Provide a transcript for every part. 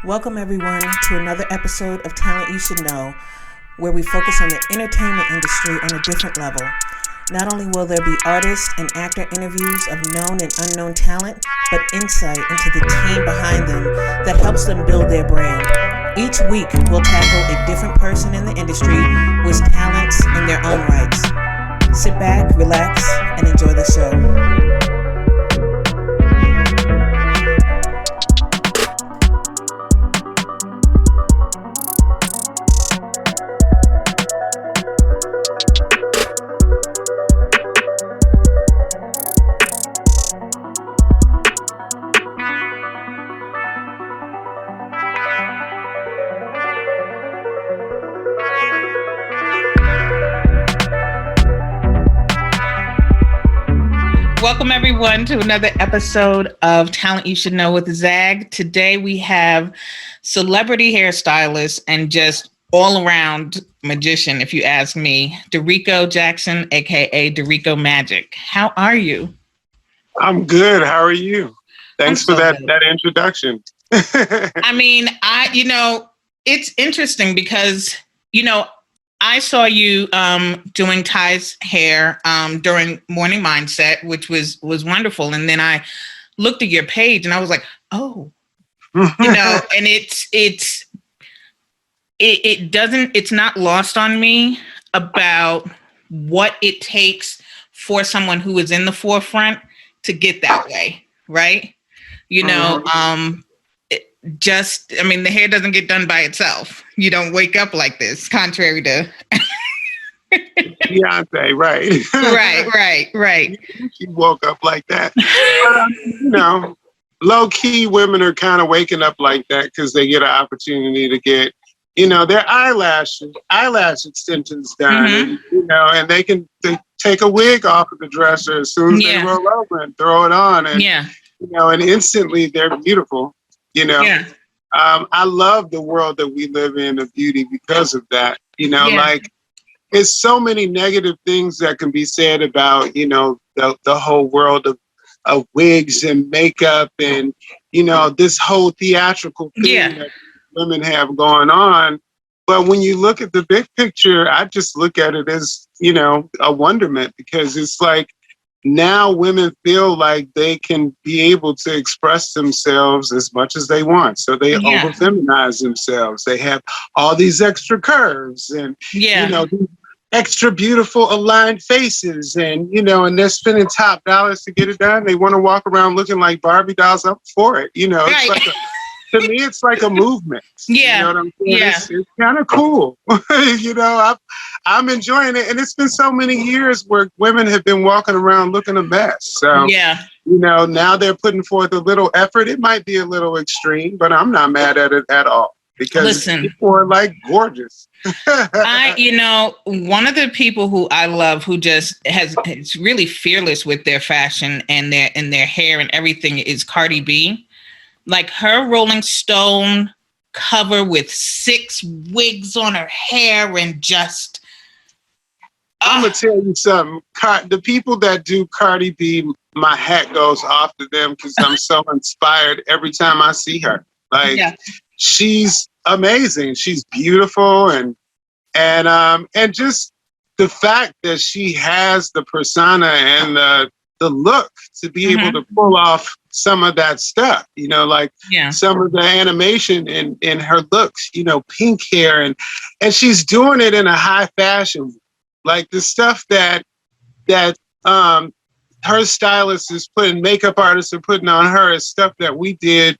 Welcome everyone to another episode of Talent You Should Know, where we focus on the entertainment industry on a different level. Not only will there be artist and actor interviews of known and unknown talent, but insight into the team behind them that helps them build their brand. Each week, we'll tackle a different person in the industry with talents in their own rights. Sit back, relax, and enjoy the show. Welcome everyone to another episode of Talent You Should Know with Zag. Today we have celebrity hairstylist and just all around magician, if you ask me, DaRico Jackson, aka DaRico Magic. How are you? I'm good. How are you? Thanks for that introduction. I mean, it's interesting because, I saw you doing Ty's hair during Morning Mindset, which was wonderful. And then I looked at your page and I was like, oh, and it's not lost on me about what it takes for someone who is in the forefront to get that way, right? The hair doesn't get done by itself. You don't wake up like this, contrary to Beyonce, right? Right. She woke up like that. But, low key women are kind of waking up like that because they get an opportunity to get, their eyelash extensions done, and they take a wig off of the dresser as soon as they roll over and throw it on, and and instantly they're beautiful. I love the world that we live in of beauty because of that. Like it's so many negative things that can be said about, the whole world of wigs and makeup and, this whole theatrical thing that women have going on. But when you look at the big picture, I just look at it as, a wonderment, because it's like, now women feel like they can be able to express themselves as much as they want. So they over-feminize themselves. They have all these extra curves and, extra beautiful aligned faces. And, and they're spending top dollars to get it done. They want to walk around looking like Barbie dolls up for it. It's like to me, it's like a movement. Yeah. You know what I'm saying? Yeah. It's kind of cool. I'm enjoying it. And it's been so many years where women have been walking around looking a mess. So, now they're putting forth a little effort. It might be a little extreme, but I'm not mad at it at all because people are like gorgeous. One of the people who I love who just is really fearless with their fashion and their hair and everything is Cardi B. Like her Rolling Stone cover with 6 wigs on her hair and just... I'm going to tell you something. The people that do Cardi B, my hat goes off to them because I'm so inspired every time I see her. She's amazing. She's beautiful. And just the fact that she has the persona and the look to be able to pull off some of that stuff, some of the animation in her looks, pink hair and she's doing it in a high fashion. Like the stuff that her stylist is makeup artists are putting on her is stuff that we did,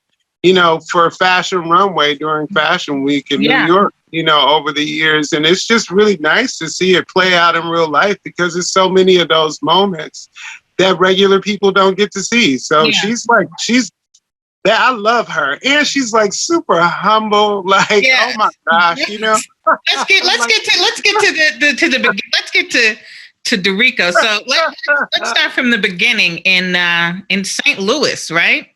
for Fashion Runway during Fashion Week in New York, over the years. And it's just really nice to see it play out in real life because there's so many of those moments that regular people don't get to see. So I love her. And she's like super humble. Like, oh my gosh, Let's get to DaRico. So let's start from the beginning in St. Louis, right?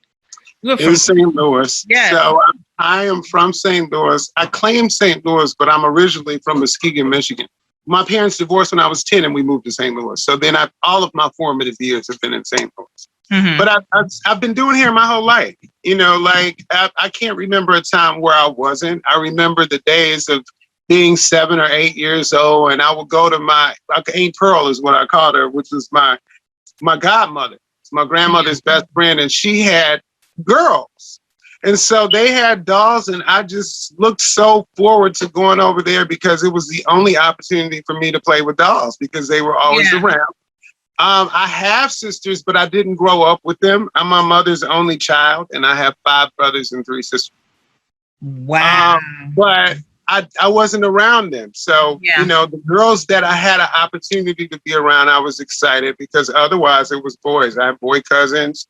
In St. Louis. Yeah. So I am from St. Louis. I claim St. Louis, but I'm originally from Muskegon, Michigan. My parents divorced when I was 10 and we moved to St. Louis. So then all of my formative years have been in St. Louis. But I've been doing hair my whole life. You know, like I can't remember a time where I wasn't. I remember the days of being 7 or 8 years old, and I would go to my Aunt Pearl is what I called her, which was my godmother. It's my grandmother's best friend, and she had girls. And so they had dolls, and I just looked so forward to going over there because it was the only opportunity for me to play with dolls because they were always around. I have sisters, but I didn't grow up with them. I'm my mother's only child, and I have 5 brothers and 3 sisters. Wow. But I wasn't around them. So, you know, the girls that I had an opportunity to be around, I was excited because otherwise it was boys. I have boy cousins.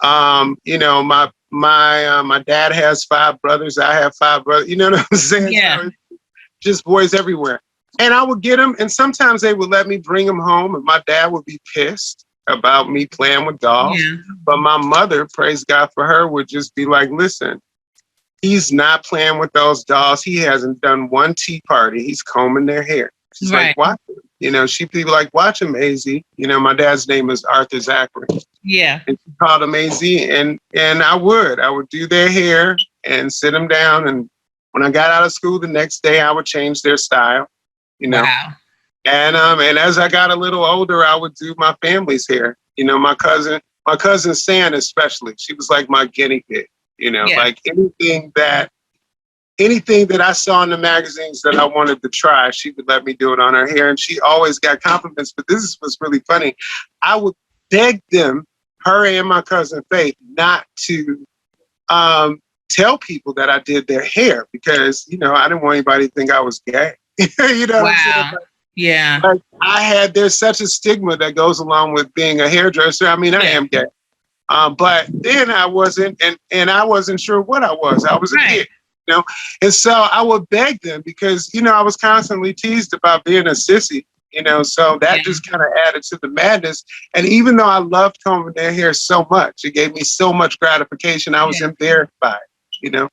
You know, my dad has 5 brothers. I have 5 brothers. You know what I'm saying? Yeah. So just boys everywhere. And I would get them, and sometimes they would let me bring them home, and my dad would be pissed about me playing with dolls. Yeah. But my mother, praise God for her, would just be like, listen, he's not playing with those dolls. He hasn't done one tea party. He's combing their hair. She's like, watch him. You know, she'd be like, watch him, AZ. You know, my dad's name is Arthur Zachary. Yeah. And she called him AZ. And I would do their hair and sit them down. And when I got out of school the next day, I would change their style, you know. Wow. And as I got a little older, I would do my family's hair. You know, my cousin San especially, she was like my guinea pig. You know, like anything that I saw in the magazines that I wanted to try, she would let me do it on her hair. And she always got compliments. But this was really funny. I would beg them, her and my cousin Faith, not to tell people that I did their hair because, you know, I didn't want anybody to think I was gay. You know what I'm saying? Like, yeah. Like there's such a stigma that goes along with being a hairdresser. I mean, I am gay. But then I wasn't, and I wasn't sure what I was. I was a kid, you know? And so I would beg them because, you know, I was constantly teased about being a sissy, you know? So that just kind of added to the madness. And even though I loved combing their hair so much, it gave me so much gratification, I was embarrassed by it, you know?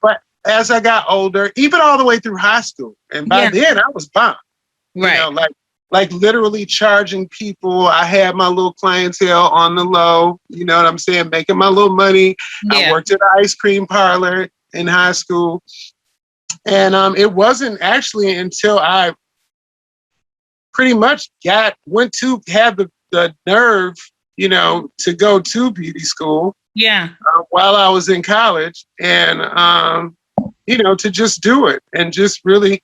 But as I got older, even all the way through high school, and by then I was bomb. You know, like literally charging people. I had my little clientele on the low, you know what I'm saying? Making my little money. I worked at an ice cream parlor in high school. And it wasn't actually until I pretty much had the nerve, you know, to go to beauty school. Yeah. While I was in college and, you know, to just do it and just really,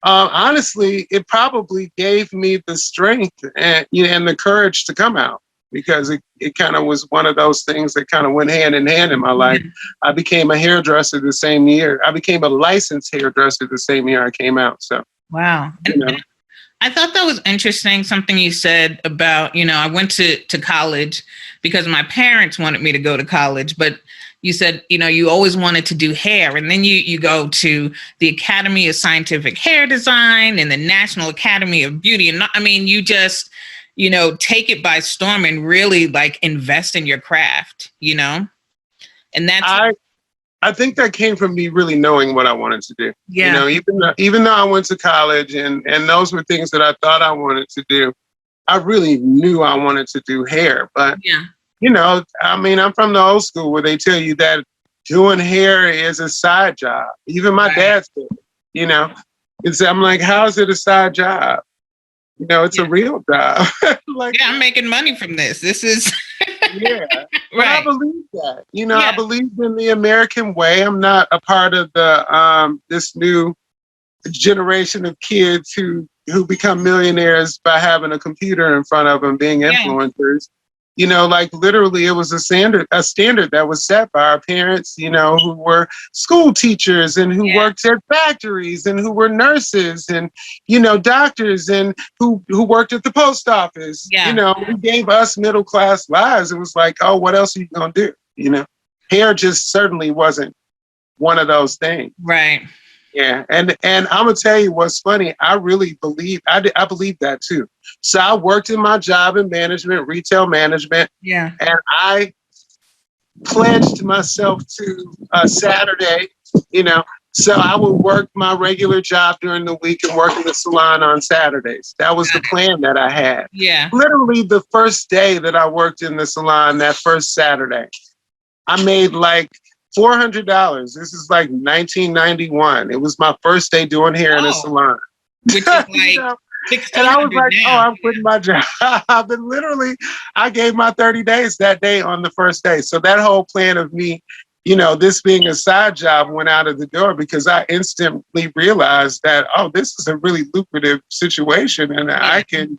honestly, it probably gave me the strength and, you know, and the courage to come out because it kind of was one of those things that kind of went hand in hand in my life. I became a hairdresser the same year. I became a licensed hairdresser the same year I came out. So, wow. And I thought that was interesting, something you said about, you know, I went to college because my parents wanted me to go to college, but you said, you know, you always wanted to do hair. And then you go to the Academy of Scientific Hair Design and the National Academy of Beauty. And I mean, you just, you know, take it by storm and really like invest in your craft, you know? And that's... I think that came from me really knowing what I wanted to do. Yeah. You know, even though I went to college and those were things that I thought I wanted to do, I really knew I wanted to do hair. But, you know, I mean, I'm from the old school where they tell you that doing hair is a side job. Even my dad said, you know, I'm like, how is it a side job? You know, it's a real job. Like, I'm making money from this. This is... But I believe that. You know, I believe in the American way. I'm not a part of the this new generation of kids who become millionaires by having a computer in front of them, being influencers. You know, like literally it was a standard that was set by our parents, you know, who were school teachers and who worked at factories and who were nurses and, you know, doctors and who worked at the post office. You know, who gave us middle class lives. It was like, oh, what else are you going to do? You know, hair just certainly wasn't one of those things. Right. Yeah. And I'm going to tell you what's funny. I really believe, I believe that too. So I worked in my job in management, retail management. Yeah. And I pledged myself to Saturday, you know, So I would work my regular job during the week and work in the salon on Saturdays. That was the plan that I had. Yeah. Literally the first day that I worked in the salon, that first Saturday, I made like $400. This is like 1991. It was my first day doing hair in a salon. Which is like and I was like, now. I'm quitting my job. But literally, I gave my 30 days that day on the first day. So that whole plan of me, this being a side job went out of the door because I instantly realized that, this is a really lucrative situation and I can,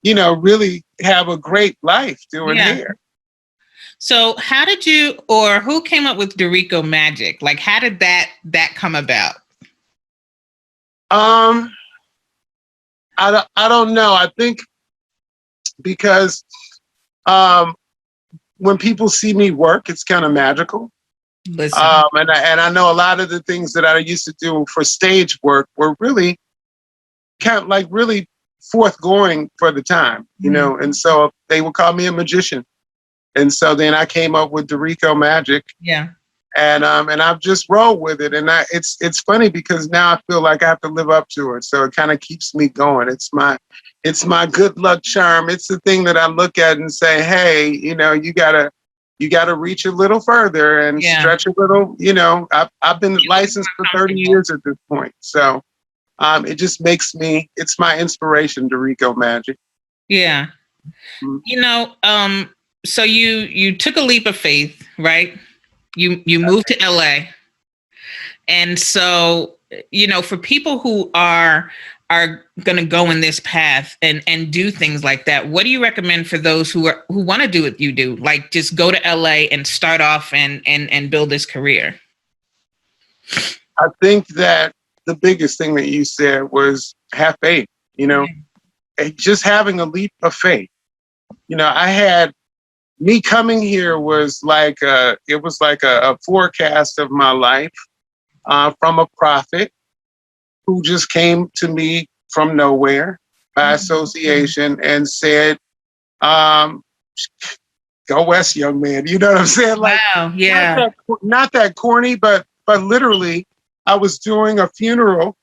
really have a great life doing hair. So how did you, or who came up with DaRico Magic? Like, how did that come about? I don't know. I think because when people see me work, it's kind of magical. Listen. And I know a lot of the things that I used to do for stage work were really kind of like really forthgoing for the time, and so they would call me a magician. And so then I came up with DaRico Magic. Yeah. And I've just rolled with it. And it's funny because now I feel like I have to live up to it. So it kind of keeps me going. It's my good luck charm. It's the thing that I look at and say, hey, you gotta reach a little further and stretch a little, I've been licensed for 30 years at this point. So it just makes it's my inspiration, DaRico Magic. Yeah. Mm-hmm. So you took a leap of faith, right? You moved to LA. And so, for people who are going to go in this path and do things like that, what do you recommend for those who want to do what you do? Like just go to LA and start off and build this career? I think that the biggest thing that you said was have faith, just having a leap of faith. I had me coming here was like a forecast of my life from a prophet who just came to me from nowhere by association and said, go west, young man. You know what I'm saying? Like, wow, yeah. Not that corny, but literally I was doing a funeral,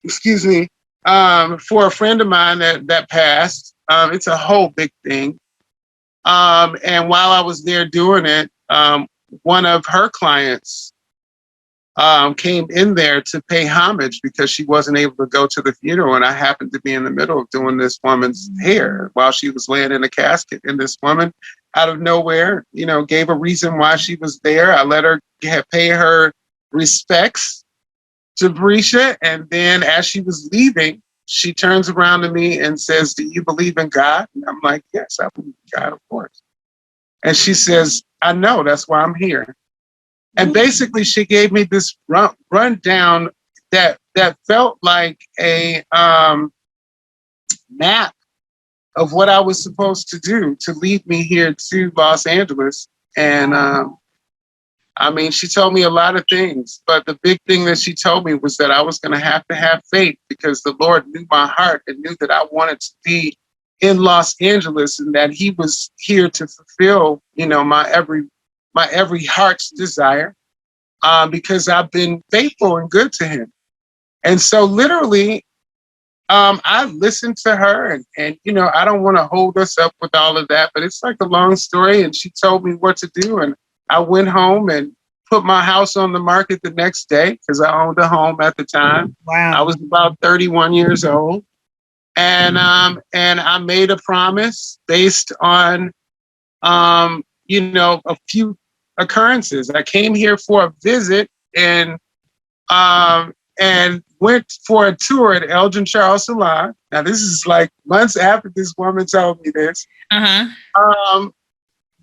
for a friend of mine that passed. It's a whole big thing. And while I was there doing it, one of her clients came in there to pay homage because she wasn't able to go to the funeral. And I happened to be in the middle of doing this woman's hair while she was laying in a casket. And this woman, out of nowhere, gave a reason why she was there. I let her pay her respects to Brisha. And then as she was leaving, she turns around to me and says, do you believe in God? And I'm like, yes, I believe in God, of course. And she says, I know, that's why I'm here. And basically she gave me this rundown that felt like a map of what I was supposed to do to lead me here to Los Angeles. And she told me a lot of things, but the big thing that she told me was that I was going to have faith because the Lord knew my heart and knew that I wanted to be in Los Angeles and that he was here to fulfill, my every heart's desire, because I've been faithful and good to him. And so literally, I listened to her and I don't want to hold us up with all of that, but it's like a long story. And she told me what to do. And I went home and put my house on the market the next day because I owned a home at the time. Wow. I was about 31 years old. And I made a promise based on, a few occurrences. I came here for a visit and went for a tour at Elgin Charles Salon. Now, this is like months after this woman told me this. Uh-huh.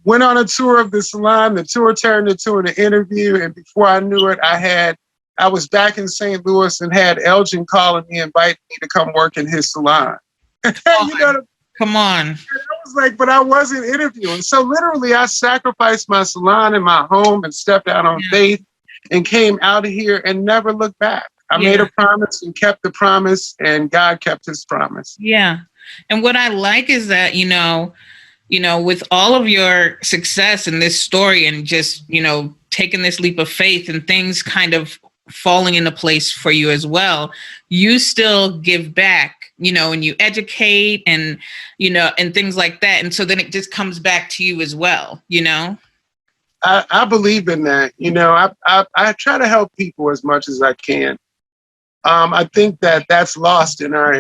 Went on a tour of the salon. The tour turned into an interview. And before I knew it, I was back in St. Louis and had Elgin calling me, inviting me to come work in his salon. Come on. I was like, but I wasn't interviewing. So literally I sacrificed my salon and my home and stepped out on faith and came out of here and never looked back. I made a promise and kept the promise, and God kept his promise. Yeah. And what I like is that, with all of your success in this story and just, taken this leap of faith and things kind of falling into place for you as well, you still give back, and you educate and, and things like that. And so then it just comes back to you as well, I believe in that. I try to help people as much as I can. I think that that's lost in our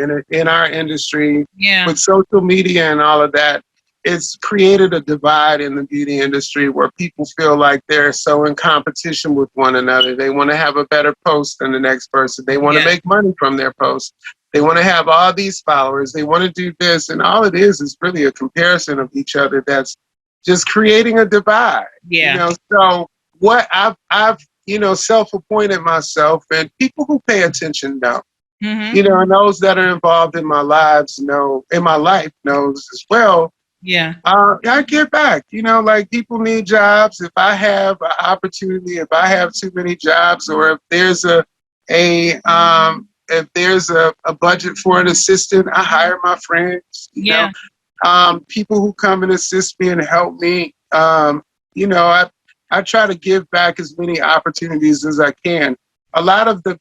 industry with social media and all of that. It's created a divide in the beauty industry where people feel like they're so in competition with one another. They want to have a better post than the next person. They want to make money from their post. They want to have all these followers. They want to do this. And all it is really a comparison of each other that's just creating a divide. So what I've self-appointed myself, and people who pay attention know, and those that are involved in my life knows as well. I give back, like people need jobs. If I have an opportunity, if I have too many jobs, or if there's a budget for an assistant, I hire my friends, people who come and assist me and help me. I try to give back as many opportunities as I can. A lot of the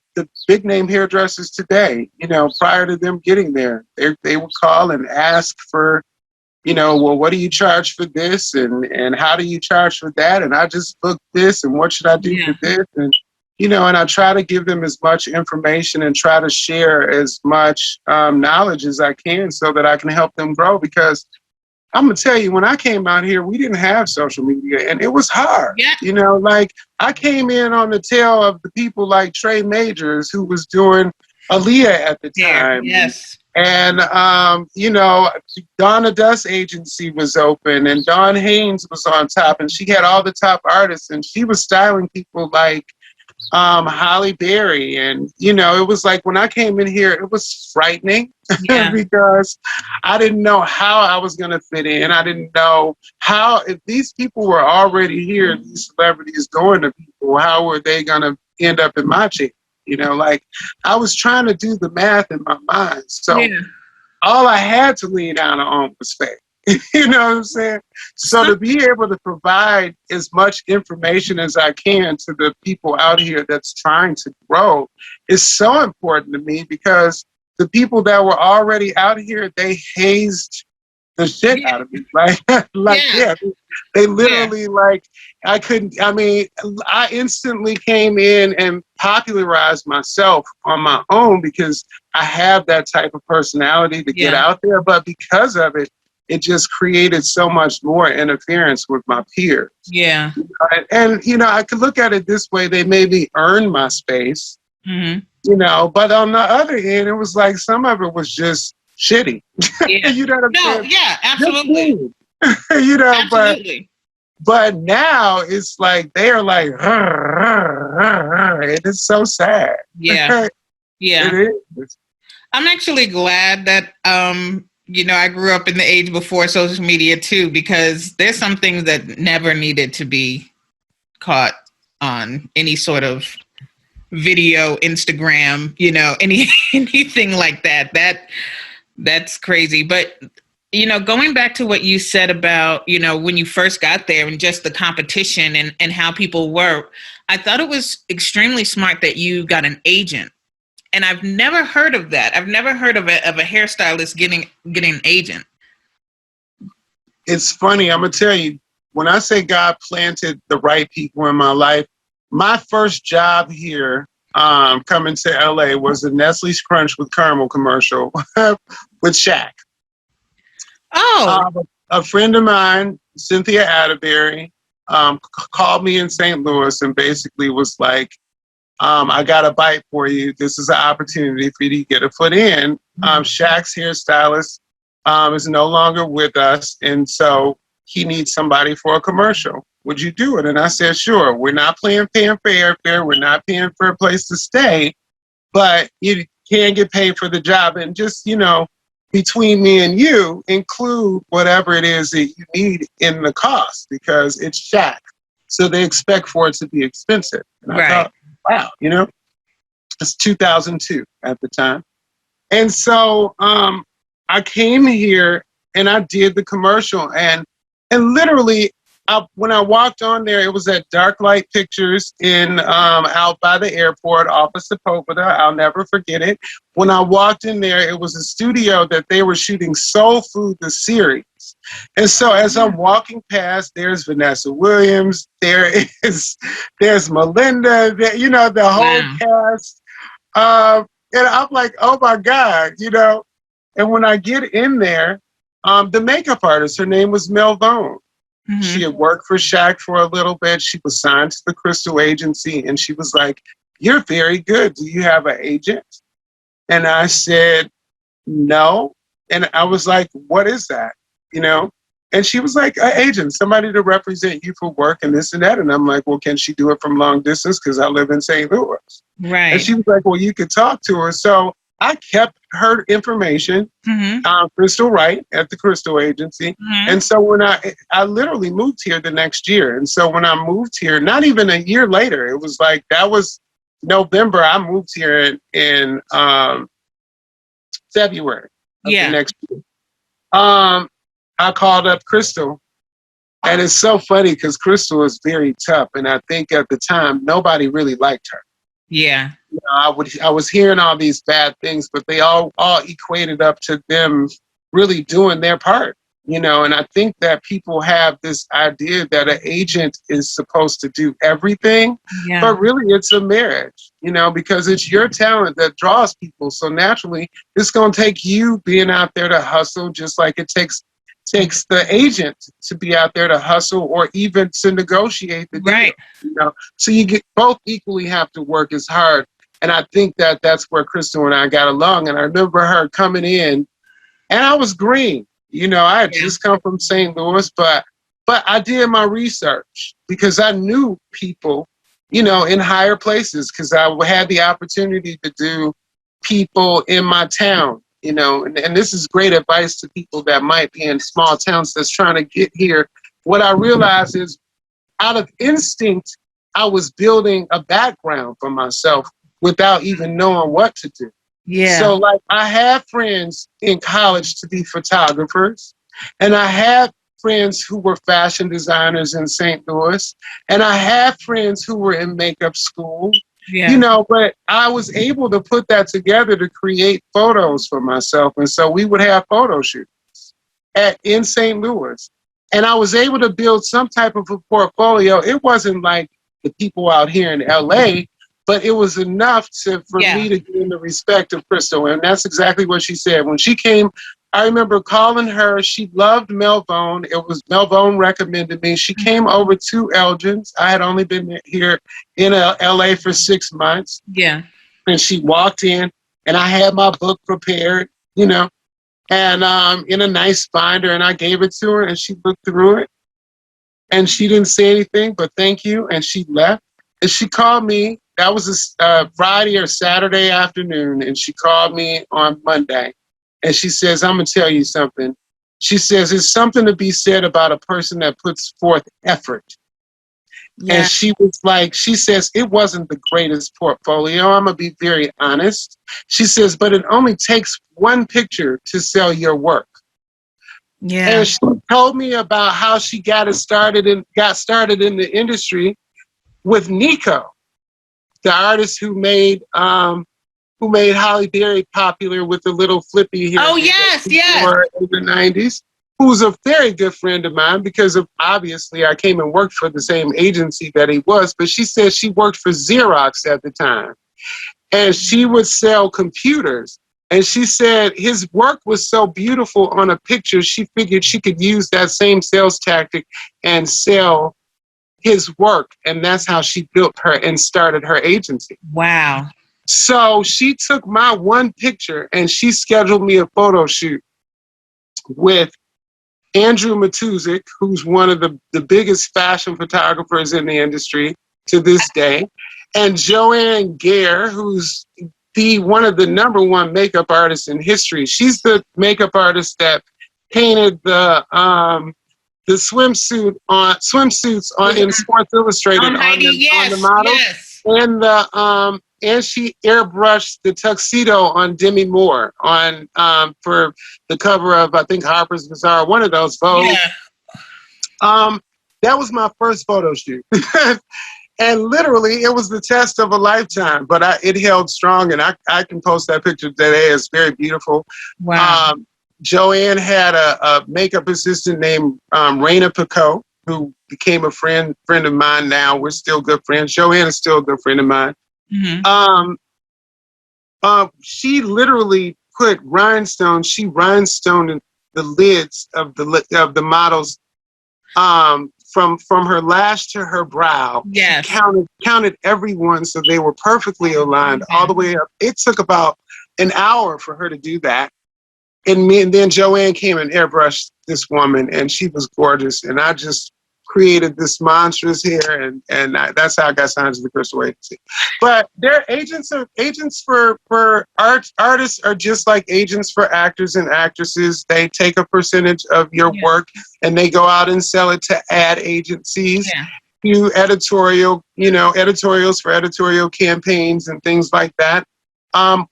big name hairdressers today, prior to them getting there, they would call and ask for, well, what do you charge for this? And how do you charge for that? And I just booked this, and what should I do for this? And, and I try to give them as much information and try to share as much knowledge as I can so that I can help them grow. Because I'm going to tell you, when I came out here, we didn't have social media, and it was hard. Like I came in on the tail of the people like Trey Majors, who was doing Aaliyah at the time. And, Donna Dust Agency was open, and Dawn Haynes was on top, and she had all the top artists, and she was styling people like Holly Berry. And, it was like when I came in here, it was frightening because I didn't know how I was going to fit in. I didn't know how, if these people were already here, these celebrities going to people, how were they going to end up in my chair? Like I was trying to do the math in my mind. So all I had to lean down on was faith. You know what I'm saying? So to be able to provide as much information as I can to the people out here that's trying to grow is so important to me, because the people that were already out here, they hazed the shit out of me. They literally I instantly came in and popularized myself on my own because I have that type of personality to get out there. But because of it, it just created so much more interference with my peers. And I could look at it this way: they maybe earned my space, but on the other end, it was like some of it was just shitty. You know what I'm saying? Absolutely. Absolutely. But now it's like they're like, and it's so sad. It is. I'm actually glad that I grew up in the age before social media too, because there's some things that never needed to be caught on any sort of video, Instagram, anything like that. That's crazy. But, going back to what you said about, when you first got there and just the competition and how people were, I thought it was extremely smart that you got an agent. And I've never heard of that. I've never heard of a hairstylist getting an agent. It's funny. I'm going to tell you, when I say God planted the right people in my life, my first job here coming to LA was a Nestle's Crunch with Caramel commercial with Shaq. A friend of mine, Cynthia Atterbury, called me in St. Louis and basically was like, I got a bite for you. This is an opportunity for you to get a foot in. Shaq's hairstylist is no longer with us, and so he needs somebody for a commercial. Would you do it? And I said, sure. We're not paying for airfare. We're not paying for a place to stay, but you can get paid for the job. And just, between me and you, include whatever it is that you need in the cost, because it's Shaq. So they expect for it to be expensive. And I thought, wow, it's 2002 at the time. And so I came here and I did the commercial, and literally when I walked on there, it was at Dark Light Pictures in out by the airport off of Sepulveda. I'll never forget it. When I walked in there, it was a studio that they were shooting Soul Food, the series. And so as I'm walking past, there's Vanessa Williams, there's Melinda, the whole cast. And I'm like, oh my God, And when I get in there, the makeup artist, her name was Mel Vone. Mm-hmm. She had worked for Shaq for a little bit. She was signed to the Crystal Agency, and she was like, "You're very good. Do you have an agent?" And I said, "No." And I was like, "What is that?" And she was like, "An agent, somebody to represent you for work and this and that." And I'm like, "Well, can she do it from long distance? Because I live in St. Louis." Right. And she was like, "Well, you could talk to her." So I kept her information, Crystal Wright at the Crystal Agency. Mm-hmm. And so when I literally moved here the next year. And so when I moved here, not even a year later, it was like, that was November. I moved here in February of the next year. I called up Crystal. And it's so funny because Crystal is very tough. And I think at the time, nobody really liked her. Yeah. I was hearing all these bad things, but they all equated up to them really doing their part, And I think that people have this idea that an agent is supposed to do everything, but really it's a marriage, because it's your talent that draws people. So naturally, it's going to take you being out there to hustle, just like it takes the agent to be out there to hustle or even to negotiate the deal. Right. So you both equally have to work as hard. And I think that that's where Crystal and I got along. And I remember her coming in, and I was green. I had just come from St. Louis, but I did my research because I knew people, in higher places, because I had the opportunity to do people in my town. And this is great advice to people that might be in small towns that's trying to get here. What I realized is, out of instinct, I was building a background for myself without even knowing what to do. Yeah. So like I had friends in college to be photographers, and I had friends who were fashion designers in St. Louis, and I had friends who were in makeup school. Yeah. But I was able to put that together to create photos for myself. And so we would have photo shoots in St. Louis. And I was able to build some type of a portfolio. It wasn't like the people out here in LA, but it was enough for me to gain the respect of Crystal. And that's exactly what she said. When she came, I remember calling her. She loved Mel Vone. It was Mel Vone recommended me. She came over to Elgin's. I had only been here in LA for 6 months. Yeah. And she walked in, and I had my book prepared, and in a nice binder, and I gave it to her, and she looked through it, and she didn't say anything but thank you, and she left. And she called me. That was a Friday or Saturday afternoon, and she called me on Monday. And she says, "I'm going to tell you something." She says, "There's something to be said about a person that puts forth effort." Yeah. And she says, "It wasn't the greatest portfolio. I'm going to be very honest." She says, "But it only takes one picture to sell your work." Yeah. And she told me about how she got started in the industry with Nico, the artist who made Halle Berry popular with the little flippy hair. Oh, yes. In the 90s, who was a very good friend of mine because of, obviously, I came and worked for the same agency that he was, but she said she worked for Xerox at the time. And she would sell computers. And she said his work was so beautiful on a picture, she figured she could use that same sales tactic and sell his work. And that's how she built her and started her agency. Wow. So she took my one picture and she scheduled me a photo shoot with Andrew Matuzik, who's one of the biggest fashion photographers in the industry to this day, and Joanne Gare, who's one of the number one makeup artists in history. She's the makeup artist that painted the swimsuits in Sports Illustrated on the models. Yes. And she airbrushed the tuxedo on Demi Moore for the cover of, I think, Harper's Bazaar, one of those Vogue. Yeah. That was my first photo shoot. And literally, it was the test of a lifetime, but it held strong, and I can post that picture today. It's very beautiful. Wow. Joanne had a makeup assistant named Raina Picot, who became a friend of mine now. We're still good friends. Joanne is still a good friend of mine. Mm-hmm. She literally put rhinestones. She rhinestoned the lids of the models from her lash to her brow. Yes. She counted everyone so they were perfectly aligned all the way up. It took about an hour for her to do that. And then Joanne came and airbrushed this woman, and she was gorgeous. And I just created this monstrous hair, and that's how I got signed to the Crystal Agency. But their agents for artists are just like agents for actors and actresses. They take a percentage of your work and they go out and sell it to ad agencies, do editorials for editorial campaigns and things like that.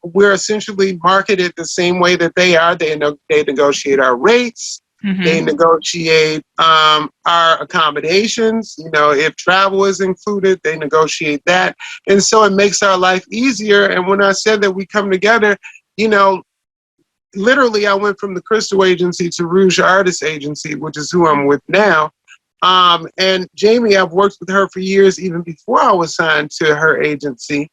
We're essentially marketed the same way that they are. They negotiate our rates. Mm-hmm. They negotiate our accommodations. If travel is included, they negotiate that. And so it makes our life easier. And when I said that we come together, literally I went from the Crystal Agency to Rouge Artist Agency, which is who I'm with now. And Jamie, I've worked with her for years, even before I was signed to her agency.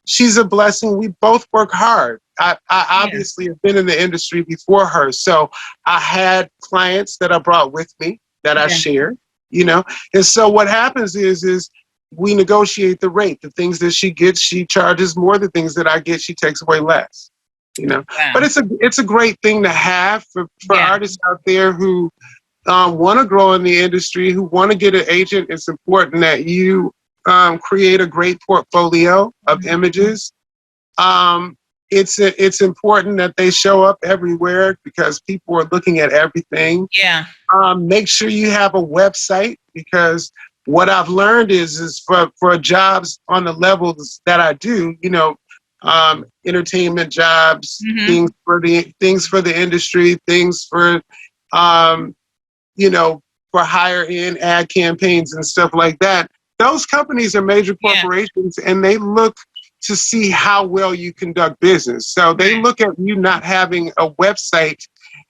She's a blessing. We both work hard. I obviously have been in the industry before her. So I had clients that I brought with me that I shared, And so what happens is we negotiate the rate. The things that she gets, she charges more. The things that I get, she takes away less, Wow. But it's a great thing to have for artists out there who want to grow in the industry, who want to get an agent. It's important that you create a great portfolio of images. It's important that they show up everywhere because people are looking at everything. Yeah. Make sure you have a website, because what I've learned is for jobs on the levels that I do, entertainment jobs, things for the industry, things for for higher end ad campaigns and stuff like that. Those companies are major corporations, and they look to see how well you conduct business. So they look at you not having a website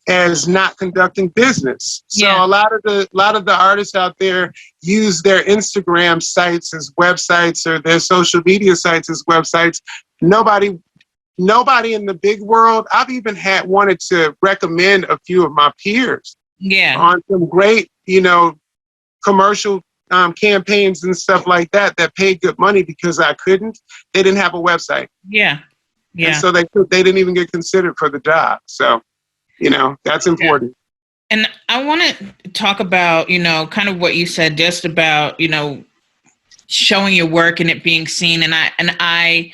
as not conducting business. So a lot of the artists out there use their Instagram sites as websites, or their social media sites as websites. Nobody in the big world. I've even wanted to recommend a few of my peers on some great, commercial campaigns and stuff like that paid good money because I couldn't. They didn't have a website. Yeah. And so they didn't even get considered for the job. So, that's important. And I want to talk about, kind of what you said, just about, showing your work and it being seen. And I,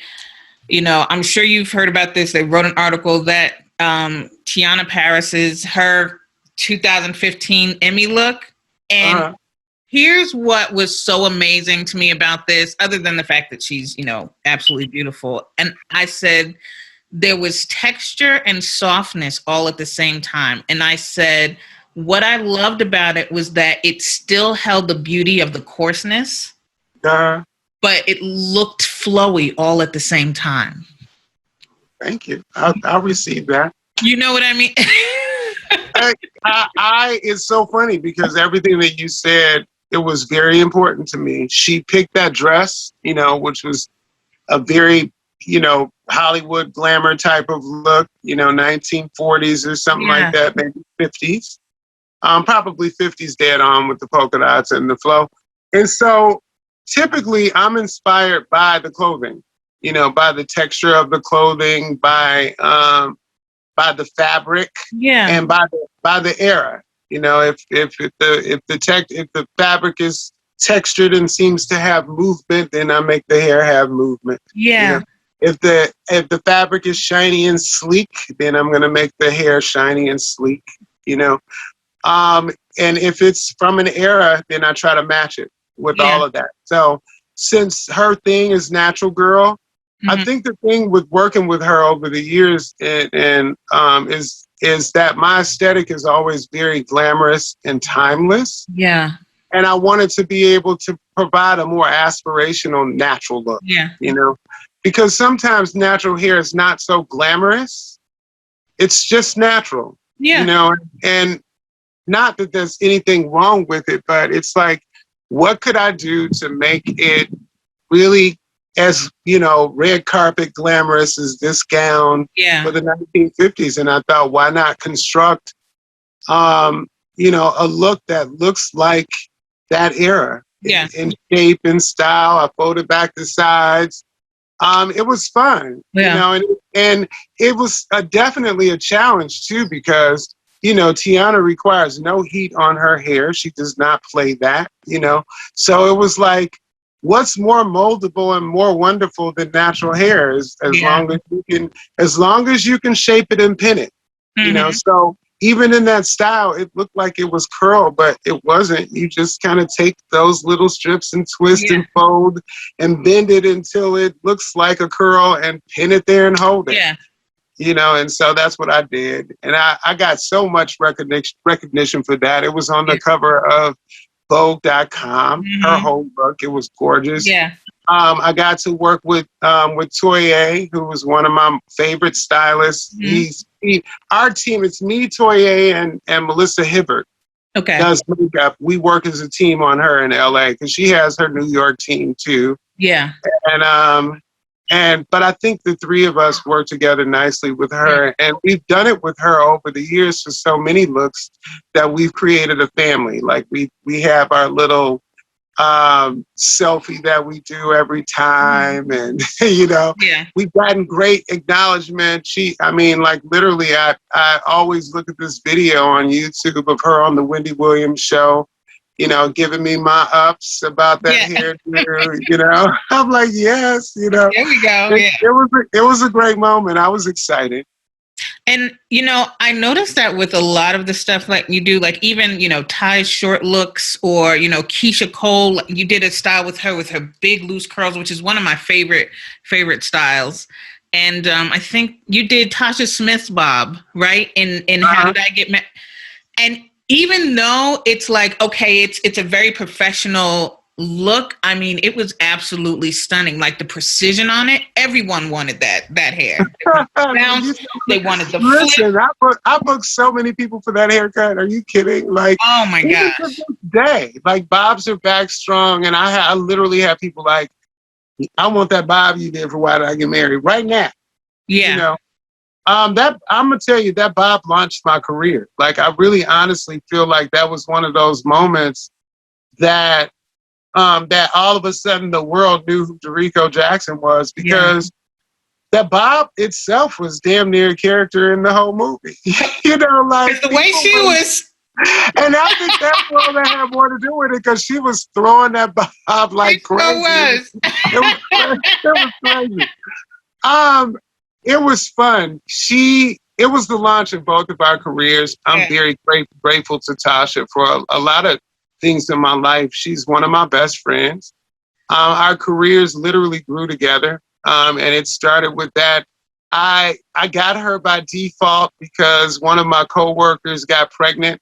I'm sure you've heard about this. They wrote an article that Tiana Paris's her 2015 Emmy look. And here's what was so amazing to me about this, other than the fact that she's, absolutely beautiful. And I said, there was texture and softness all at the same time. And I said, what I loved about it was that it still held the beauty of the coarseness, but it looked flowy all at the same time. Thank you. I'll receive that. You know what I mean? It's so funny because everything that you said, it was very important to me. She picked that dress, which was a very, Hollywood glamour type of look, 1940s or something like that, maybe 50s. Probably 50s dead on with the polka dots and the flow. And so typically I'm inspired by the clothing, by the texture of the clothing, by the fabric, and by the era. If the fabric is textured and seems to have movement, then I make the hair have movement. Yeah. If the fabric is shiny and sleek, then I'm gonna make the hair shiny and sleek. And if it's from an era, then I try to match it with all of that. So since her thing is natural girl, I think the thing with working with her over the years and is that my aesthetic is always very glamorous and timeless. Yeah. And I wanted to be able to provide a more aspirational, natural look. Yeah. You know, because sometimes natural hair is not so glamorous. It's just natural. Yeah. You know, and not that there's anything wrong with it, but it's like, what could I do to make it really as, you know, red carpet glamorous as this gown for the 1950s? And I thought, why not construct, you know, a look that looks like that era in shape and style. I folded back the sides. It was fun, you know, and it was definitely a challenge too, because, you know, Tiana requires no heat on her hair. She does not play that, you know. So it was like, what's more moldable and more wonderful than natural hair is as long as you can shape it and pin it, you know. So even in that style, it looked like it was curl, but it wasn't. You just kind of take those little strips and twist and fold and bend it until it looks like a curl and pin it there and hold it. Yeah. You know, and so that's what I did. And I got so much recognition for that. It was on the cover of Vogue.com, her whole look. It was gorgeous. Yeah. I got to work with Toye, who was one of my favorite stylists. Our team, it's me, Toye, and Melissa Hibbert. Okay. Does makeup. We work as a team on her in LA because she has her New York team too. Yeah. But I think the three of us work together nicely with her, and we've done it with her over the years for so many looks that we've created a family. Like we have our little selfie that we do every time, and you know, we've gotten great acknowledgement. Like literally, I always look at this video on YouTube of her on the Wendy Williams show, you know, giving me my ups about that hair, you know. I'm like, yes, you know. There we go. It was a great moment. I was excited. And, you know, I noticed that with a lot of the stuff like you do, like even, you know, Ty's short looks, or, you know, Keisha Cole, you did a style with her big loose curls, which is one of my favorite styles. And I think you did Tasha Smith Bob, right? In How Did I Get Met? And even though it's like, okay, it's a very professional look, I mean, it was absolutely stunning. Like the precision on it, everyone wanted that hair. They wanted the Listen, I booked so many people for that haircut. Are you kidding? Like, oh my gosh. To this day, like bobs are back strong, and I literally have people like, I want that bob you did for Why Did I Get Married right now. Yeah. You know, that I'm gonna tell you, that bob launched my career. Like, I really honestly feel like that was one of those moments that all of a sudden the world knew who DaRico Jackson was, because that bob itself was damn near a character in the whole movie. You know, like the way she was. And I think that's what that had more to do with it, because she was throwing that bob like crazy. It was crazy. It was fun. It was the launch of both of our careers. I'm very grateful to Tasha for a lot of things in my life. She's one of my best friends. Our careers literally grew together. And it started with that. I got her by default because one of my coworkers got pregnant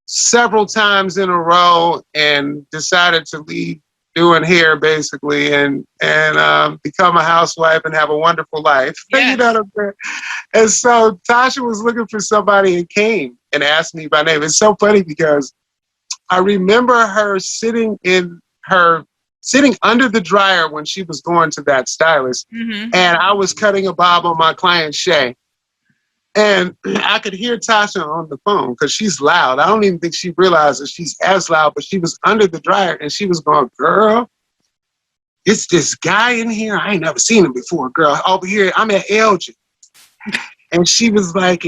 several times in a row and decided to leave doing hair basically and become a housewife and have a wonderful life. Yes. You know what I'm saying? And so Tasha was looking for somebody and came and asked me by name. It's so funny because I remember her sitting under the dryer when she was going to that stylist, and I was cutting a bob on my client Shay. And I could hear Tasha on the phone because she's loud. I don't even think she realizes she's as loud, but she was under the dryer and she was going, girl, it's this guy in here. I ain't never seen him before, girl. Over here, I'm at Elgin. And she was like,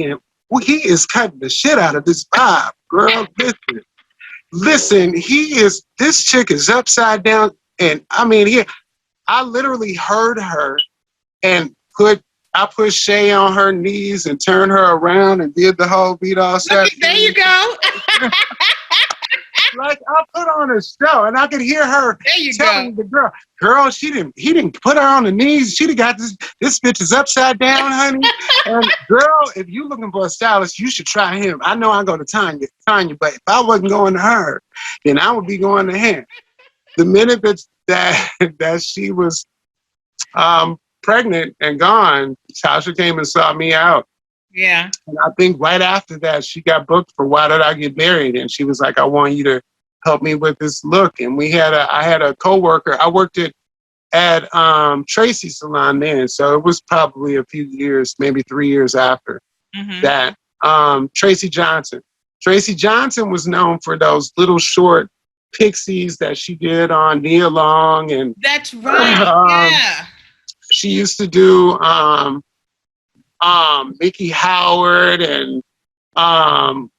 well, he is cutting the shit out of this bob, girl. Listen, this chick is upside down. And I mean, I literally heard her and I put Shay on her knees and turned her around and did the whole beat all set. There you go. like I put on a show, and I could hear her telling the girl, he didn't put her on the knees. She'd have got this bitch is upside down, honey. And girl, if you looking for a stylist, you should try him. I know I go to Tanya, but if I wasn't going to her, then I would be going to him. The minute that she was pregnant and gone, Tasha came and sought me out. Yeah. And I think right after that, she got booked for Why Did I Get Married? And she was like, I want you to help me with this look. And I had a coworker. I worked at Tracy's salon then. So it was probably a few years, maybe 3 years after that. Tracy Johnson. Tracy Johnson was known for those little short pixies that she did on Nia Long. And that's right. Yeah. She used to do Mickey Howard and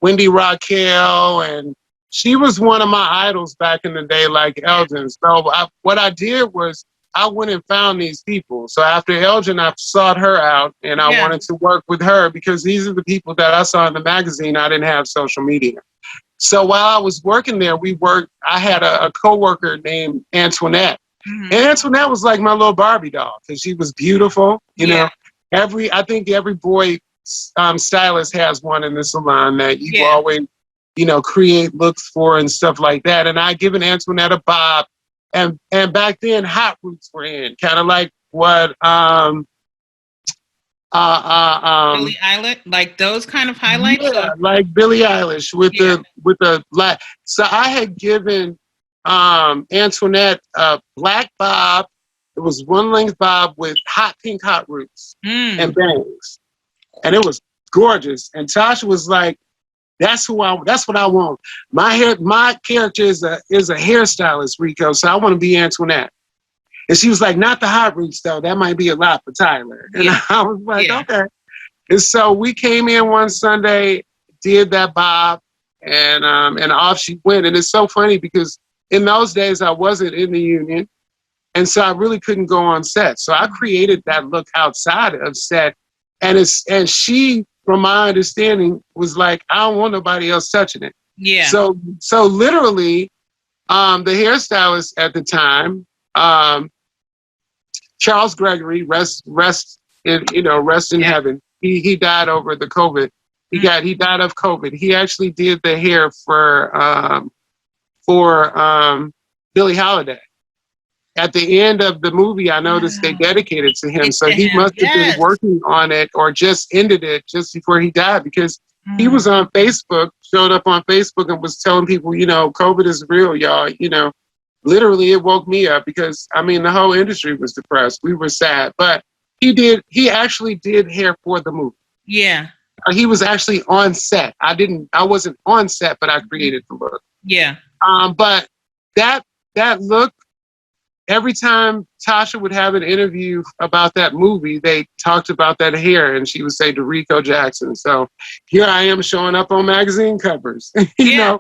Wendy Raquel, and she was one of my idols back in the day, like Elgin. So what I did was I went and found these people. So after Elgin, I sought her out, and I wanted to work with her because these are the people that I saw in the magazine. I didn't have social media. So while I was working there, I had a coworker named Antoinette. And Antoinette was like my little Barbie doll because she was beautiful, you know. I think every boy stylist has one in the salon that you always, create looks for and stuff like that. And I given Antoinette a bob, and back then hot roots were in, kind of like what Billie Eilish, like those kind of highlights. Yeah, like Billie Eilish with the black. So I had given Antoinette a black bob. It was one length bob with pink hot roots and bangs. And it was gorgeous. And Tasha was like, that's what I want. My character is a hairstylist, Rico, so I want to be Antoinette. And she was like, not the hot roots though. That might be a lot for Tyler. And I was like, okay. And so we came in one Sunday, did that bob, and off she went. And it's so funny because in those days I wasn't in the union. And so I really couldn't go on set. So I created that look outside of set. And she, from my understanding, was like, I don't want nobody else touching it. Yeah. So literally, the hairstylist at the time, Charles Gregory, rest in heaven. He died over the COVID. He died of COVID. He actually did the hair for Billie Holiday. At the end of the movie, I noticed they dedicated to him. So he must have been working on it or just ended it just before he died because he was on Facebook, showed up on Facebook and was telling people, COVID is real, y'all. Literally it woke me up because, the whole industry was depressed. We were sad. But he actually did hair for the movie. Yeah. He was actually on set. I wasn't on set, but I created the look. Yeah. But that look, every time Tasha would have an interview about that movie, they talked about that hair, and she would say DaRico Jackson. So here I am showing up on magazine covers. Here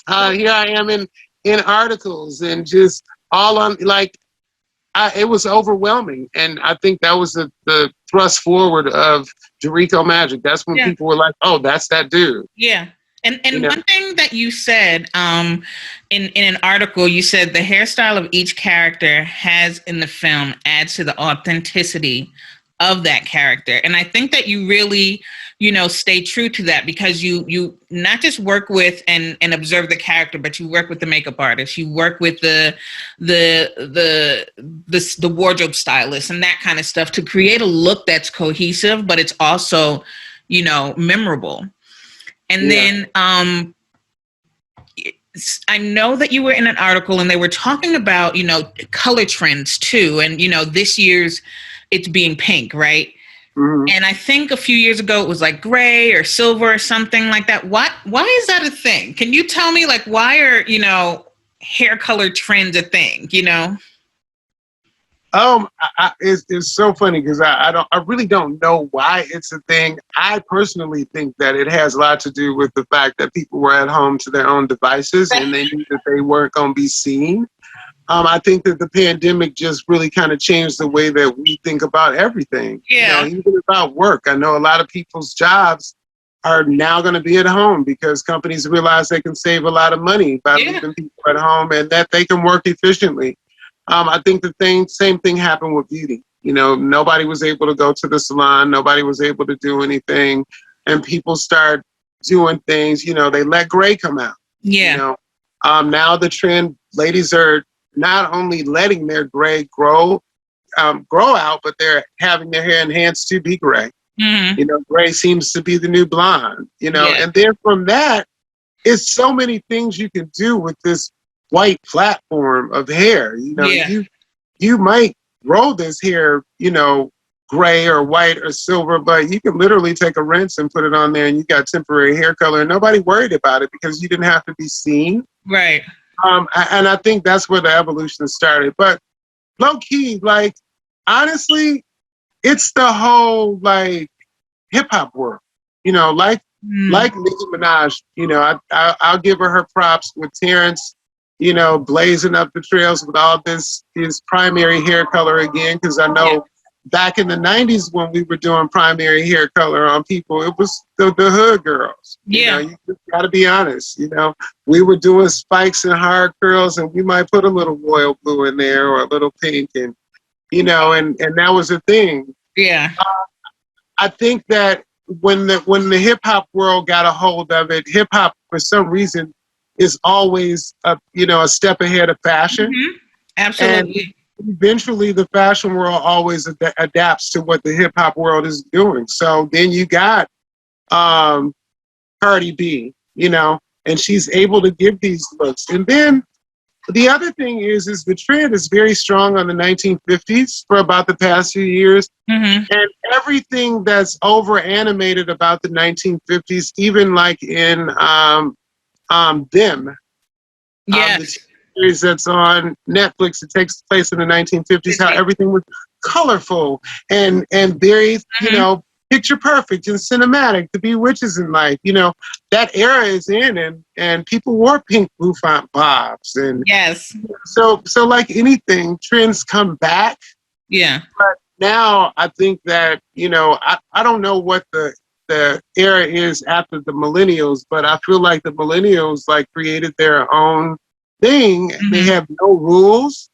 I am in articles and just all on it was overwhelming, and I think that was the thrust forward of DaRico Magic. That's when people were like, "Oh, that's that dude." Yeah. And one thing that you said in an article, you said the hairstyle of each character has in the film adds to the authenticity of that character. And I think that you really, stay true to that because you not just work with and observe the character, but you work with the makeup artist, you work with the wardrobe stylist and that kind of stuff to create a look that's cohesive, but it's also, memorable. And then I know that you were in an article and they were talking about, color trends too. And, this year's it's being pink, right? Mm-hmm. And I think a few years ago it was like gray or silver or something like that. Why is that a thing? Can you tell me why are, hair color trends a thing, It's so funny because I really don't know why it's a thing. I personally think that it has a lot to do with the fact that people were at home to their own devices and they knew that they weren't going to be seen. I think that the pandemic just really kind of changed the way that we think about everything. Yeah. Even about work. I know a lot of people's jobs are now going to be at home because companies realize they can save a lot of money by leaving people at home and that they can work efficiently. I think the same thing happened with beauty. You know, nobody was able to go to the salon. Nobody was able to do anything. And people start doing things, you know, they let gray come out. Yeah. You know, now the trend, ladies are not only letting their gray grow out, but they're having their hair enhanced to be gray. Mm-hmm. You know, gray seems to be the new blonde, you know, and then from that, it's so many things you can do with this white platform of hair. You know, you might roll this hair, you know, gray or white or silver, but you can literally take a rinse and put it on there and you got temporary hair color and nobody worried about it because you didn't have to be seen. Right. And I think that's where the evolution started. But low key, like, honestly, it's the whole like hip hop world, you know, like Nicki Minaj, you know, I'll give her props with Terrence, you know, blazing up the trails with all his primary hair color again. Cause I know back in the 90s when we were doing primary hair color on people, it was the hood girls. You know, you just gotta be honest, you know, we were doing spikes and hard curls and we might put a little royal blue in there or a little pink and, you know, and that was a thing. Yeah. I think that when the hip hop world got a hold of it, hip hop for some reason is always a step ahead of fashion. Mm-hmm. Absolutely. And eventually, the fashion world always adapts to what the hip hop world is doing. So then you got Cardi B, you know, and she's able to give these looks. And then the other thing is the trend is very strong on the 1950s for about the past few years. Mm-hmm. And everything that's over animated about the 1950s, even like in Them. Yes. The series that's on Netflix, it takes place in the 1950s, how everything was colorful and very, you know, picture perfect and cinematic to be witches in life. You know, that era is in and people wore pink bouffant bobs. And so like anything, trends come back. Yeah. But now I think that, you know, I don't know what the era is after the millennials, but I feel like the millennials like created their own thing. Mm-hmm. They have no rules.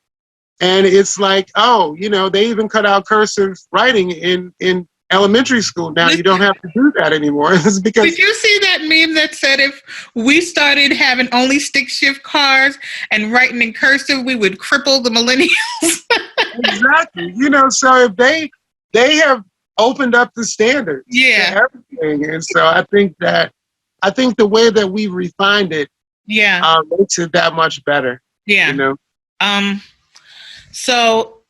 And it's like, oh, you know, they even cut out cursive writing in elementary school. Now you don't have to do that anymore. It's because did you see that meme that said if we started having only stick shift cars and writing in cursive, we would cripple the millennials? Exactly. You know, so if they have opened up the standards to everything. And so I think the way that we refined it makes it that much better. Yeah. You know? So,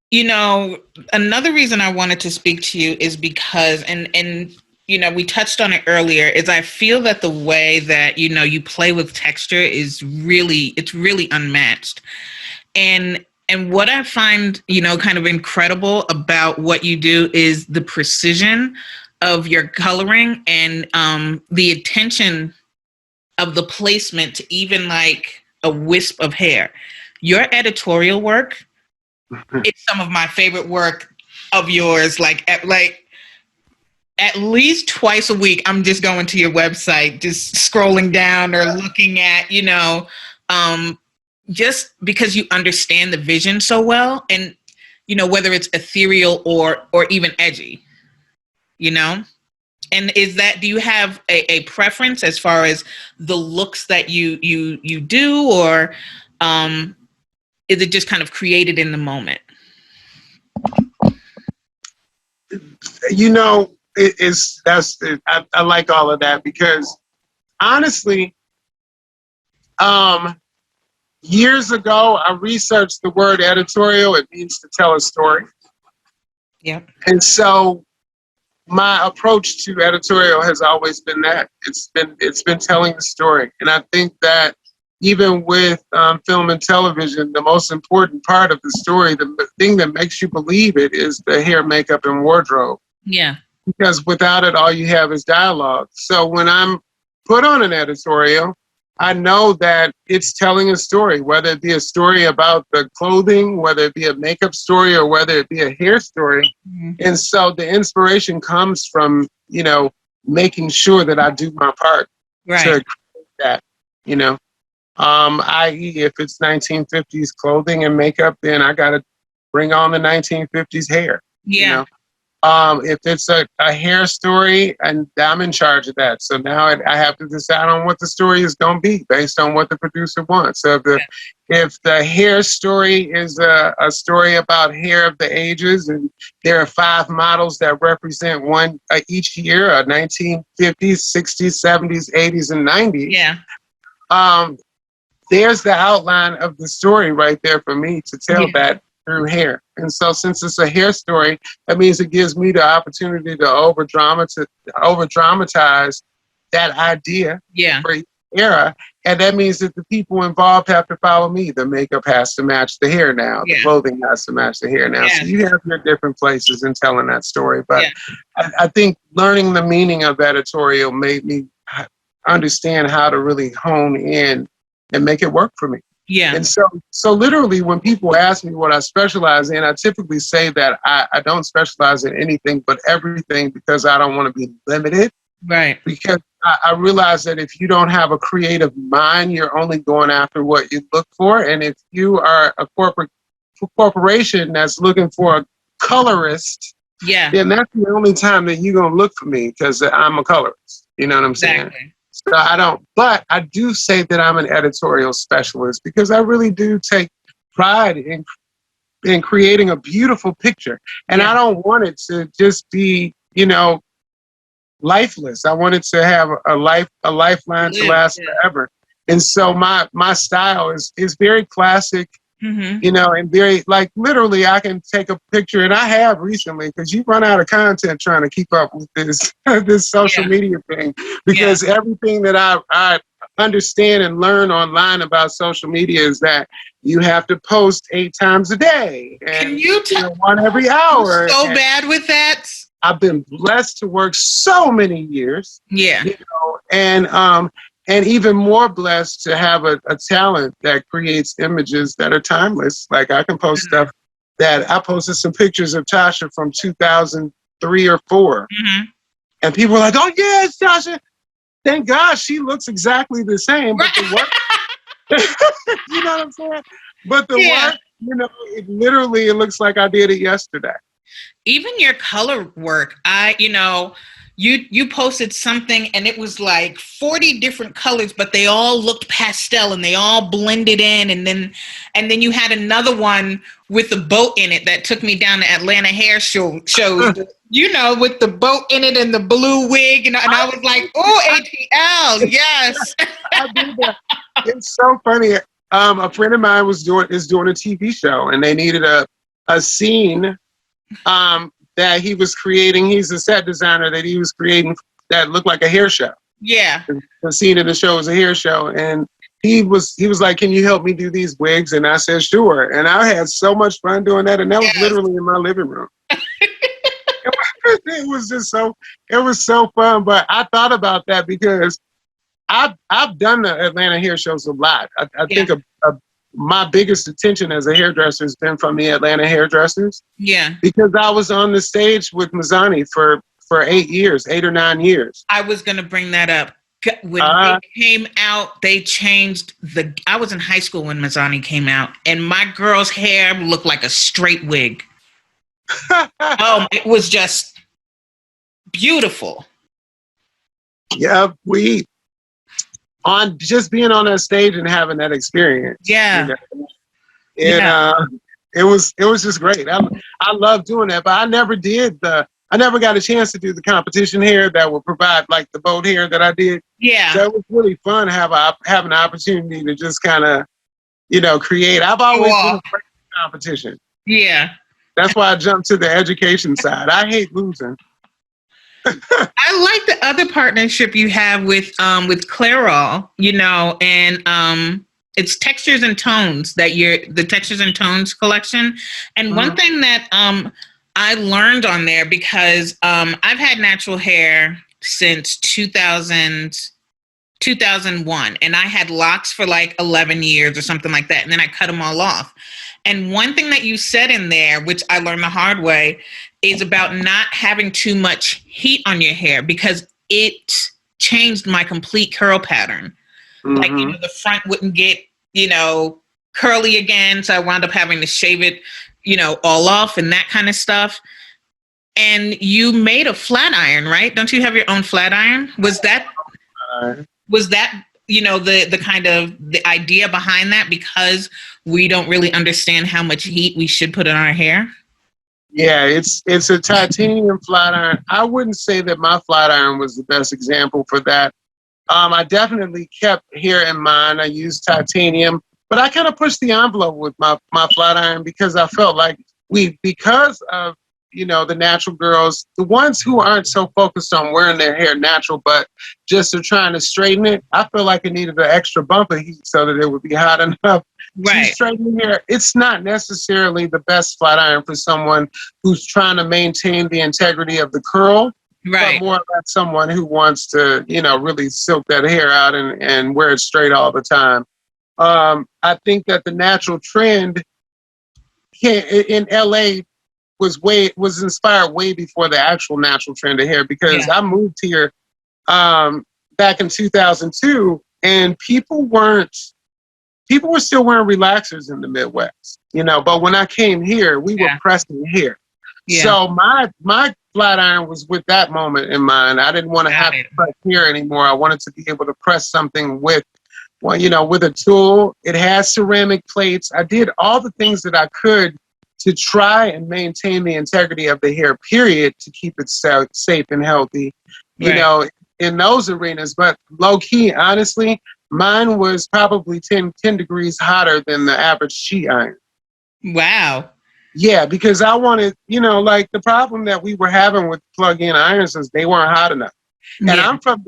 you know, another reason I wanted to speak to you is because, and you know, we touched on it earlier, is I feel that the way that, you know, you play with texture is really unmatched. And what I find, you know, kind of incredible about what you do is the precision of your coloring and the attention of the placement to even like a wisp of hair. Your editorial work, it's some of my favorite work of yours. Like at least twice a week, I'm just going to your website, just scrolling down or looking at, you know, just because you understand the vision so well, and you know whether it's ethereal or even edgy, you know. And do you have a preference as far as the looks that you do, or is it just kind of created in the moment? You know, I like all of that because honestly, years ago, I researched the word editorial. It means to tell a story. Yeah. And so my approach to editorial has always been that. It's been telling the story. And I think that even with film and television, the most important part of the story, the thing that makes you believe it, is the hair, makeup, and wardrobe. Yeah. Because without it, all you have is dialogue. So when I'm put on an editorial, I know that it's telling a story, whether it be a story about the clothing, whether it be a makeup story, or whether it be a hair story. Mm-hmm. And so the inspiration comes from, you know, making sure that I do my part to Right. create that, you know. I.e., if it's 1950s clothing and makeup, then I got to bring on the 1950s hair, you Yeah. know. If it's a hair story, and I'm in charge of that. So now I have to decide on what the story is going to be based on what the producer wants. So if the hair story is a story about hair of the ages, and there are 5 models that represent one each year, 1950s, 60s, 70s, 80s, and 90s. Yeah. There's the outline of the story right there for me to tell Yeah. that through hair. And so since it's a hair story, that means it gives me the opportunity to over dramatize that idea Yeah. for each era. And that means that the people involved have to follow me. The makeup has to match the hair now. Yeah. The clothing has to match the hair now. Yes. So you have your different places in telling that story. But Yeah. I think learning the meaning of editorial made me understand how to really hone in and make it work for me. Yeah. And so literally when people ask me what I specialize in, I typically say that I don't specialize in anything but everything, because I don't want to be limited. Right. Because I realize that if you don't have a creative mind, you're only going after what you look for. And if you are a corporation that's looking for a colorist, Yeah. then that's the only time that you're going to look for me, because I'm a colorist. You know what I'm saying? Exactly. So but I do say that I'm an editorial specialist, because I really do take pride in creating a beautiful picture. And I don't want it to just be, lifeless. I want it to have a lifeline to last forever. And so my style is very classic. Mm-hmm. And very, like, literally I can take a picture, and I have recently, because you run out of content trying to keep up with this social media thing, because everything that I understand and learn online about social media is that you have to post 8 times a day, and Can you one every hour. I'm so bad with that. I've been blessed to work so many years. Yeah. And even more blessed to have a talent that creates images that are timeless. Like, I can post stuff that I posted some pictures of Tasha from 2003 or 4. Mm-hmm. And people were like, "Oh, yeah, it's Tasha." Thank God she looks exactly the same. But the work, you know what I'm saying? But the work, it looks like I did it yesterday. Even your color work, you posted something and it was like 40 different colors, but they all looked pastel and they all blended in. And then you had another one with a boat in it that took me down to Atlanta hair shows, with the boat in it and the blue wig. And I was like, oh, ATL, yes. I do that. It's so funny. A friend of mine is doing a TV show, and they needed a scene that he was creating. He's a set designer that he was creating that looked like a hair show. Yeah. The scene in the show was a hair show, and he was like, "Can you help me do these wigs?" And I said, "Sure." And I had so much fun doing that, and that was literally in my living room. It was so fun. But I thought about that because I've done the Atlanta hair shows a lot. I think my biggest attention as a hairdresser has been from the Atlanta hairdressers. Yeah. Because I was on the stage with Mazzani for 8 or 9 years. I was going to bring that up. When they came out, they changed I was in high school when Mazzani came out, and my girl's hair looked like a straight wig. It was just beautiful. Yeah, just being on that stage and having that experience. Yeah. And it was just great. I love doing that, but I never got a chance to do the competition hair that would provide like the boat hair that I did. Yeah. So it was really fun having an opportunity to just kind of, create. I've always been afraid of competition. Yeah. That's why I jumped to the education side. I hate losing. I like the other partnership you have with Clairol, and it's Textures and Tones the Textures and Tones collection. And one thing that I learned on there, because I've had natural hair since 2001, and I had locks for like 11 years or something like that, and then I cut them all off. And one thing that you said in there, which I learned the hard way, is about not having too much heat on your hair, because it changed my complete curl pattern. Like, you know, the front wouldn't get, you know, curly again. So I wound up having to shave it, you know, all off and that kind of stuff. And you made a flat iron, right? Don't you have your own flat iron? Was that, you know, the kind of the idea behind that, because we don't really understand how much heat we should put in our hair? Yeah, it's a titanium flat iron. I wouldn't say that my flat iron was the best example for that. I definitely kept hair in mind. I used titanium, but I kind of pushed the envelope with my flat iron because I felt like because of, you know, the natural girls, the ones who aren't so focused on wearing their hair natural, but just are trying to straighten it, I feel like it needed an extra bump of heat so that it would be hot enough to straighten the hair. It's not necessarily the best flat iron for someone who's trying to maintain the integrity of the curl, but more like someone who wants to, you know, really silk that hair out and wear it straight all the time. I think that the natural trend in LA was inspired way before the actual natural trend of hair, because I moved here back in 2002, and people were still wearing relaxers in the Midwest, you know, but when I came here, we were pressing hair. So my flat iron was with that moment in mind. I didn't want to have to press hair anymore. I wanted to be able to press something with, well, you know, with a tool. It has ceramic plates. I did all the things that I could to try and maintain the integrity of the hair, period, to keep it safe and healthy, you know, in those arenas. But low key, honestly, mine was probably 10 degrees hotter than the average sheet iron. Wow. Yeah, because I wanted, you know, like the problem that we were having with plug-in irons is they weren't hot enough. And I'm from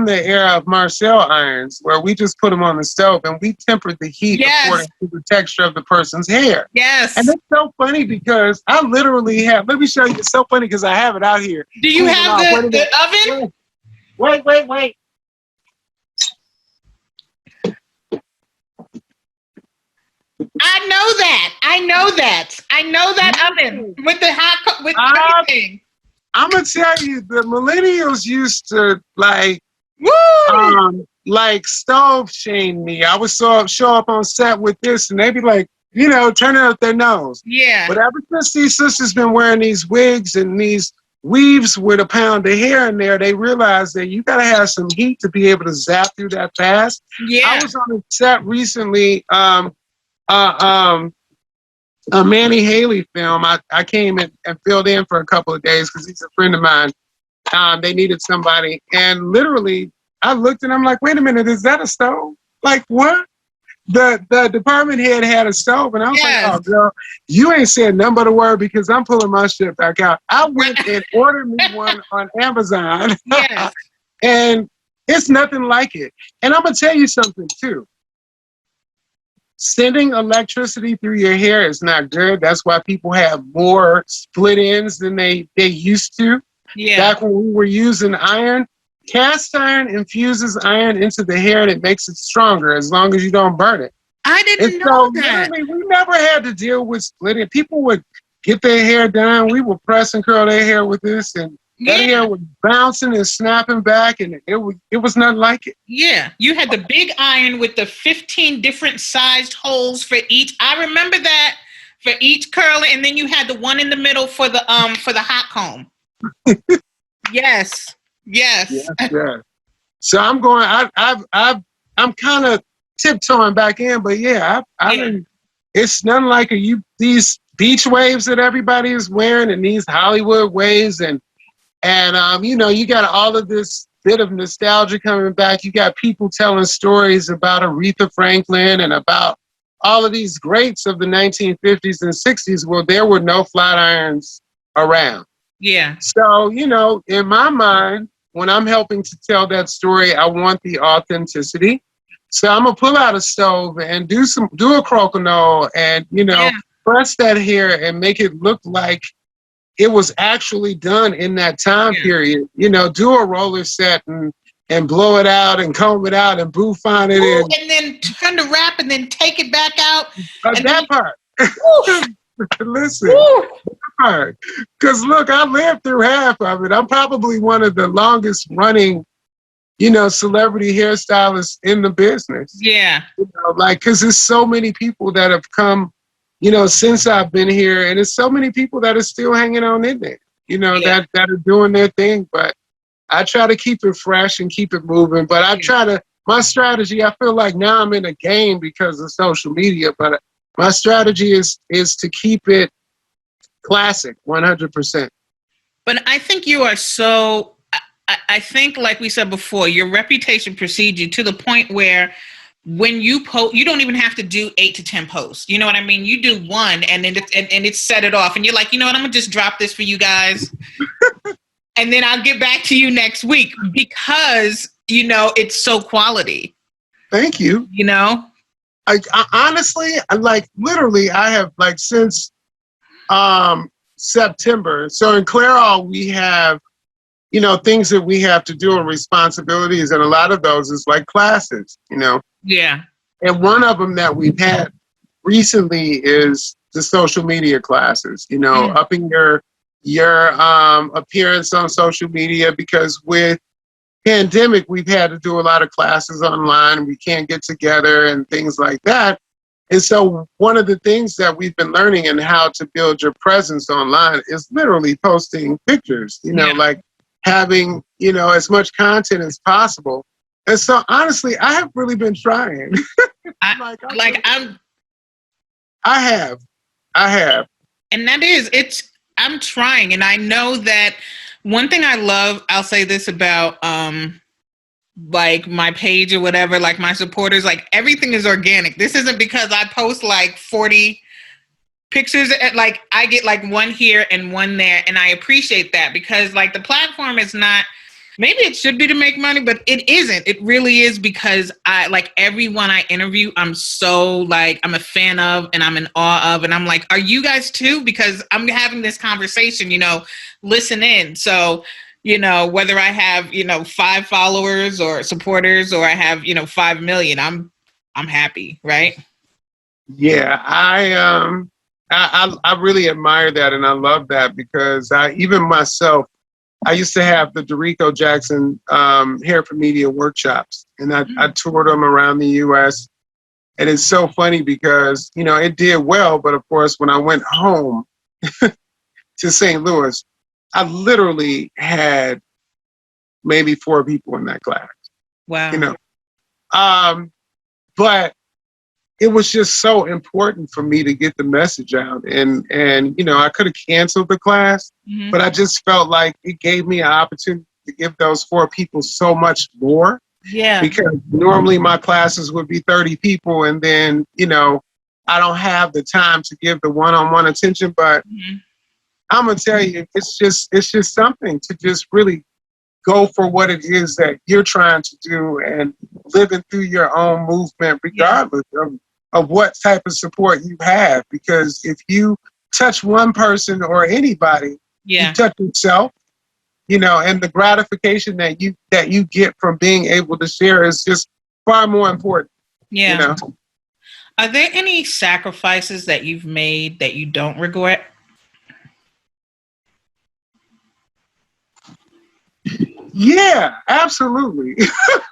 the era of Marcel irons, where we just put them on the stove and we tempered the heat according to the texture of the person's hair. Yes. And it's so funny because I literally have, let me show you, it's so funny because I have it out here. Do you have the oven? Wait. I know that oven with the hot, with everything. I'm gonna tell you, the millennials used to like stove shame me. I would show up on set with this, and they'd be like, you know, turning up their nose. Yeah. But ever since these sisters been wearing these wigs and these weaves with a pound of hair in there, they realized that you gotta have some heat to be able to zap through that fast. Yeah. I was on a set recently, a Manny Haley film. I came and filled in for a couple of days because he's a friend of mine. They needed somebody. And literally, I looked and I'm like, wait a minute, is that a stove? Like, what? The department head had a stove. And I was like, oh, girl, you ain't said nothing but a word because I'm pulling my shit back out. I went and ordered me one on Amazon. Yes. And it's nothing like it. And I'm going to tell you something, too. Sending electricity through your hair is not good. That's why people have more split ends than they used to. Yeah. Back when we were using iron, cast iron infuses iron into the hair and it makes it stronger as long as you don't burn it. I didn't know that. We never had to deal with splitting. People would get their hair done. We would press and curl their hair with this, and that hair was bouncing and snapping back, and it was nothing like it. Yeah, you had the big iron with the 15 different sized holes for each. I remember that, for each curl, and then you had the one in the middle for the hot comb. Yes. So I'm going. I'm kind of tiptoeing back in, but it's nothing like these beach waves that everybody is wearing, and these Hollywood waves, and you know, you got all of this bit of nostalgia coming back. You got people telling stories about Aretha Franklin and about all of these greats of the 1950s and 60s. Well, there were no flat irons around. Yeah. So, you know, in my mind, when I'm helping to tell that story, I want the authenticity. So I'm gonna pull out a stove and do a crokinole and, you know, press that hair and make it look like it was actually done in that time period. You know, do a roller set and blow it out and comb it out and bouffant it in. And then turn the wrap and then take it back out. That part. Listen, hard. Because look, I lived through half of it. I'm probably one of the longest running, celebrity hairstylists in the business. Yeah. Because there's so many people that have come, since I've been here, and there's so many people that are still hanging on in there, that are doing their thing. But I try to keep it fresh and keep it moving. But my strategy, I feel like now I'm in a game because of social media, but my strategy is to keep it classic, 100%. But I think you are so, I think, like we said before, your reputation precedes you to the point where when you post, you don't even have to do 8 to 10 posts. You know what I mean? You do one and then it's set it off. And you're like, you know what? I'm going to just drop this for you guys. And then I'll get back to you next week because, it's so quality. Thank you. I honestly, literally, I have since September. So in Clairol, we have, things that we have to do and responsibilities. And a lot of those is like classes, Yeah. And one of them that we've had recently is the social media classes, upping your appearance on social media, because with pandemic, we've had to do a lot of classes online. We can't get together and things like that. And so one of the things that we've been learning and how to build your presence online is literally posting pictures, like having, as much content as possible. And so honestly, I have really been trying. I have. And that is, I'm trying. And I know that one thing I love, I'll say this about my page or whatever, my supporters, everything is organic. This isn't because I post 40 pictures. I get one here and one there. And I appreciate that because the platform is not, maybe it should be to make money, but it isn't. It really is because I everyone I interview, I'm so I'm a fan of and I'm in awe of. And I'm like, are you guys too? Because I'm having this conversation, listen in. So, whether I have, 5 followers or supporters or I have, 5 million, I'm happy. Right. Yeah. I really admire that. And I love that because even myself, I used to have the DaRico Jackson Hair for Media workshops, and I toured them around the U.S. And it's so funny because, it did well. But of course, when I went home to St. Louis, I literally had maybe 4 people in that class. Wow. But it was just so important for me to get the message out. And I could have canceled the class, but I just felt like it gave me an opportunity to give those 4 people so much more. Yeah. Because normally my classes would be 30 people and then, I don't have the time to give the one-on-one attention, but I'm going to tell you, it's just something to just really go for what it is that you're trying to do and living through your own movement, regardless of what type of support you have. Because if you touch one person or anybody, you touch yourself, and the gratification that you get from being able to share is just far more important. Yeah. Are there any sacrifices that you've made that you don't regret? Yeah, absolutely.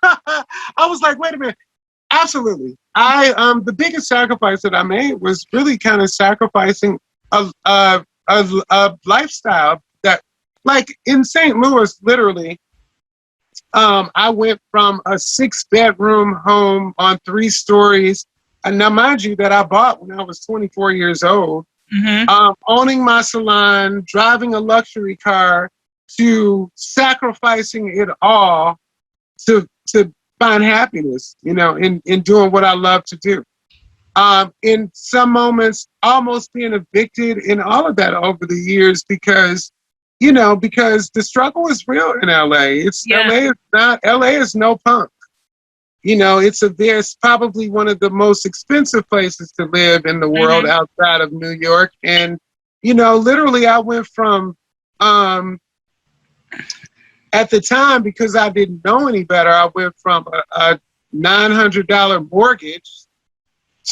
I was like, wait a minute. Absolutely. The biggest sacrifice that I made was really kind of sacrificing a lifestyle that, in St. Louis, literally, I went from a 6-bedroom home on 3 stories. And now, mind you, that I bought when I was 24 years old, owning my salon, driving a luxury car, to sacrificing it all to find happiness, in doing what I love to do. In some moments, almost being evicted in all of that over the years because the struggle is real in LA. LA is no punk. It's probably one of the most expensive places to live in the world outside of New York. And, literally I went from, at the time, because I didn't know any better, I went from a $900 mortgage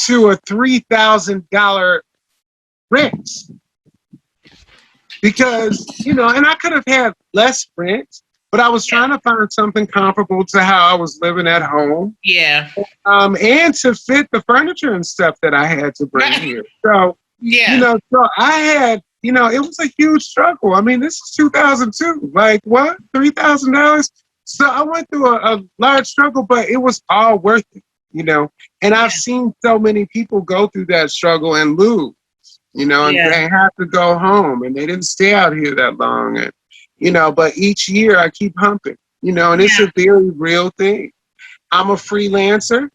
to a $3,000 rent. because, and I could have had less rent, but I was trying to find something comparable to how I was living at home. Yeah. And to fit the furniture and stuff that I had to bring here. So, so I had, it was a huge struggle. I mean, this is 2002. Like, what? $3,000? So I went through a large struggle, but it was all worth it, And I've seen so many people go through that struggle and lose, and they have to go home, and they didn't stay out here that long. And, but each year I keep humping, and it's a very real thing. I'm a freelancer,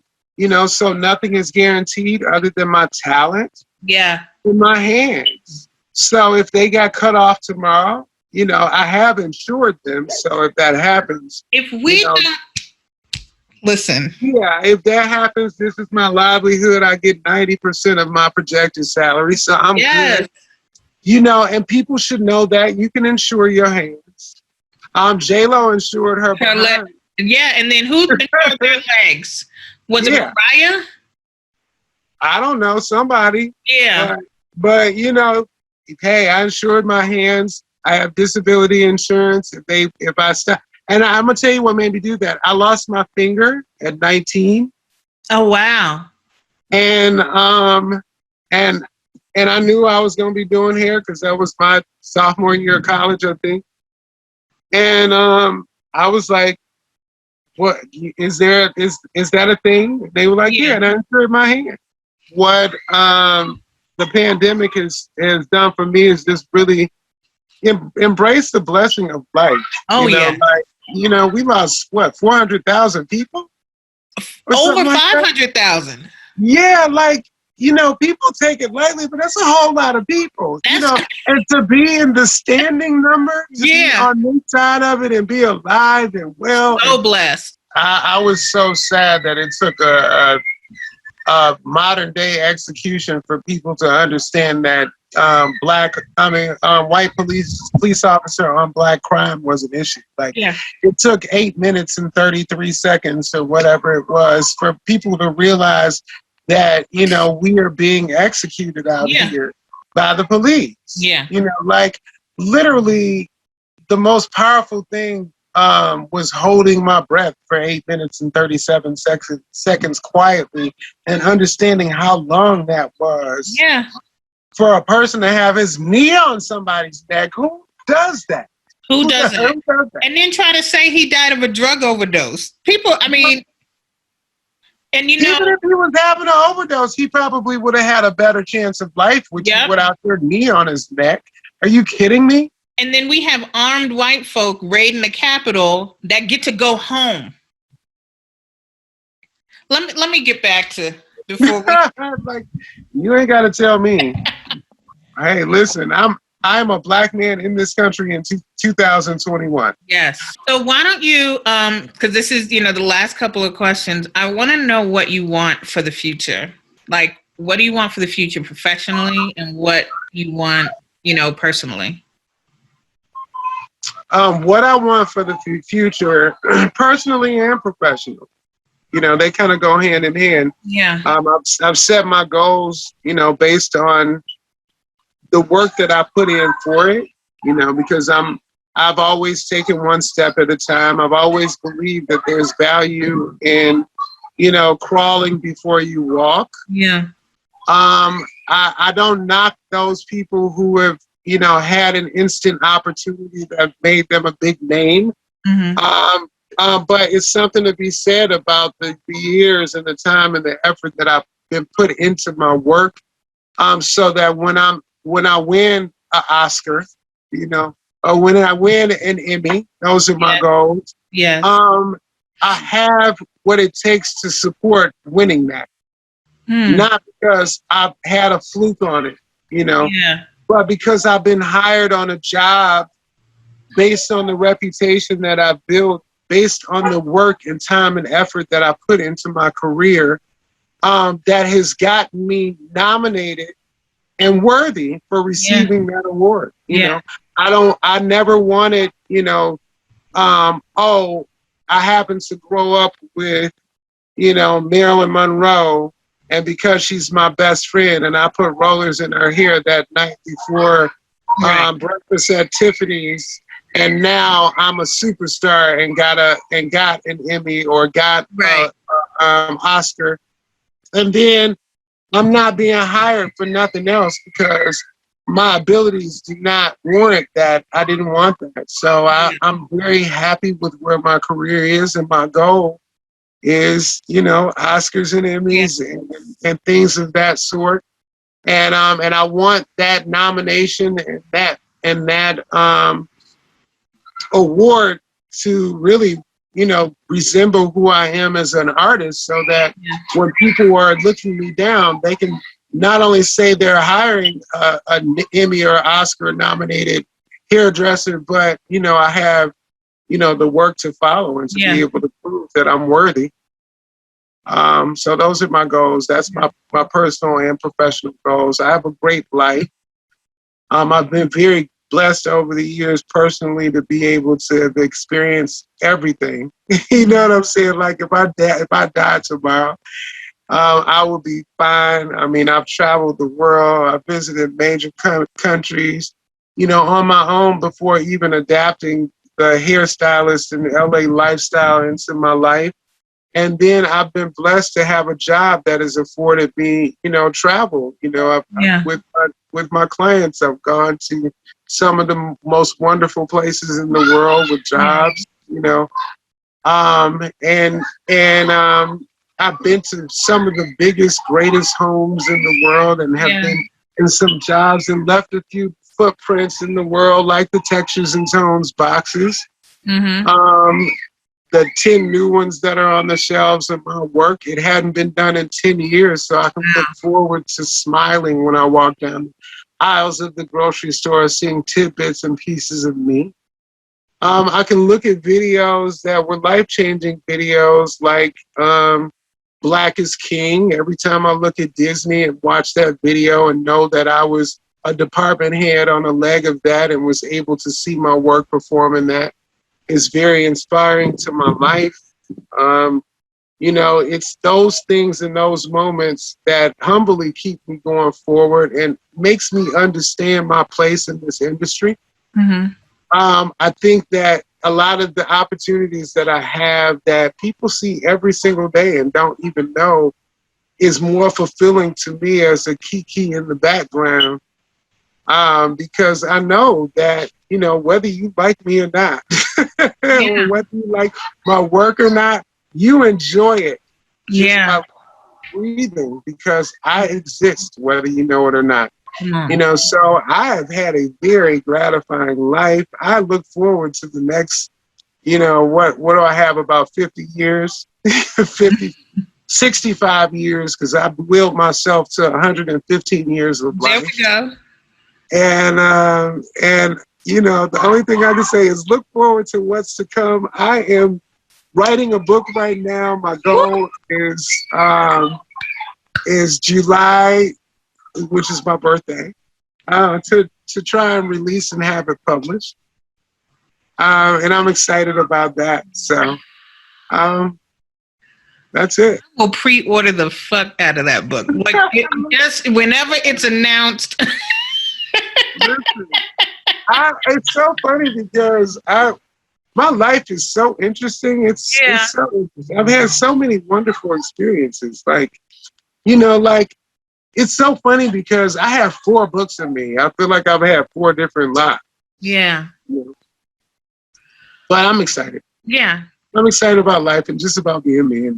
so nothing is guaranteed other than my talent in my hands. So if they got cut off tomorrow, I have insured them. So if that happens, if we listen, if that happens, this is my livelihood. I get 90% of my projected salary. So I'm good. And people should know that you can insure your hands. J-Lo insured her behind. And then who insured their legs? Was it Mariah? I don't know, somebody. Yeah. But hey, I insured my hands. I have disability insurance. If I stop, and I'm gonna tell you what made me do that. I lost my finger at 19. Oh wow! And I knew I was gonna be doing hair because that was my sophomore year of college, I think. And I was like, "What is there? Is that a thing?" They were like, "Yeah," and I insured my hand. What the pandemic has done for me is just really embrace the blessing of life. Oh, we lost, 400,000 people? Over 500,000. Yeah, people take it lightly, but that's a whole lot of people. And to be in the standing number, to be on this side of it and be alive and well. So blessed. I was so sad that it took a modern day execution for people to understand that white police officer on black crime was an issue. It took 8 minutes and 33 seconds or whatever it was for people to realize that, we are being executed out here by the police. Yeah. Literally the most powerful thing was holding my breath for 8 minutes and 37 seconds quietly and understanding how long that was. Yeah. For a person to have his knee on somebody's neck, who does that? Who does that? And then try to say he died of a drug overdose. People, I mean, and even if he was having an overdose, he probably would have had a better chance of life without their knee on his neck. Are you kidding me? And then we have armed white folk raiding the Capitol that get to go home. Let me get back to before we... you ain't got to tell me. Hey, listen, I'm a black man in this country in 2021. Yes. So why don't you, because this is, the last couple of questions. I want to know what you want for the future. Like, what do you want for the future professionally and what you want, personally? What I want for the future, personally and professionally, they kind of go hand in hand. Yeah. I've set my goals, based on the work that I put in for it, because I've always taken one step at a time. I've always believed that there's value in, crawling before you walk. Yeah. I don't knock those people who have, had an instant opportunity that made them a big name. Mm-hmm. But it's something to be said about the years and the time and the effort that I've been put into my work. So that when I win an Oscar, or when I win an Emmy, those are my goals. Yeah. I have what it takes to support winning that. Not because I've had a fluke on it, but because I've been hired on a job based on the reputation that I've built, based on the work and time and effort that I put into my career, that has gotten me nominated and worthy for receiving that award. You know, I never wanted, I happen to grow up with, Marilyn Monroe, and because she's my best friend and I put rollers in her hair that night before breakfast at Tiffany's, and now I'm a superstar and got an Emmy or got Oscar, and then I'm not being hired for nothing else because my abilities do not warrant that. I didn't want that. So I'm very happy with where my career is, and my goal is, Oscars and Emmys and things of that sort. And I want that nomination and that award to really, resemble who I am as an artist, so that when people are looking me down, they can not only say they're hiring an Emmy or Oscar nominated hairdresser, but, I have, the work to follow and to be able to prove that I'm worthy. So those are my goals. That's my personal and professional goals. I have a great life. I've been very blessed over the years personally to be able to experience everything. You know what I'm saying? Like if I die tomorrow, I will be fine. I mean, I've traveled the world. I've visited major countries, on my own before even adapting the hairstylist and LA lifestyle into my life. And then I've been blessed to have a job that has afforded me, travel. With my clients, I've gone to some of the most wonderful places in the world with jobs, I've been to some of the biggest, greatest homes in the world, and have been in some jobs and left a few footprints in the world, like the Textures and Tones boxes. Mm-hmm. The 10 new ones that are on the shelves of my work. It hadn't been done in 10 years, so I can look forward to smiling when I walk down the aisles of the grocery store, seeing tidbits and pieces of me. I can look at videos that were life-changing videos, like Black is King. Every time I look at Disney and watch that video and know that I was a department head on a leg of that and was able to see my work perform in that, is very inspiring to my life. It's those things and those moments that humbly keep me going forward and makes me understand my place in this industry. Mm-hmm. I think that a lot of the opportunities that I have that people see every single day and don't even know is more fulfilling to me as a kiki in the background. Because I know that, whether you like me or not, or whether you like my work or not, you enjoy it. Just by breathing, because I exist, whether you know it or not. So I have had a very gratifying life. I look forward to the next, what do I have, about 50 years, 65 years, because I've willed myself to 115 years of life. There we go. And the only thing I can say is look forward to what's to come. I am writing a book right now. My goal is July, which is my birthday, to try and release and have it published. And I'm excited about that. So that's it. We'll pre-order the fuck out of that book. Like just whenever it's announced. Listen, it's so funny because my life is so interesting. It's so interesting. I've had so many wonderful experiences. It's so funny because I have 4 books in me. I feel like I've had 4 different lives. Yeah. But I'm excited. Yeah. I'm excited about life and just about being me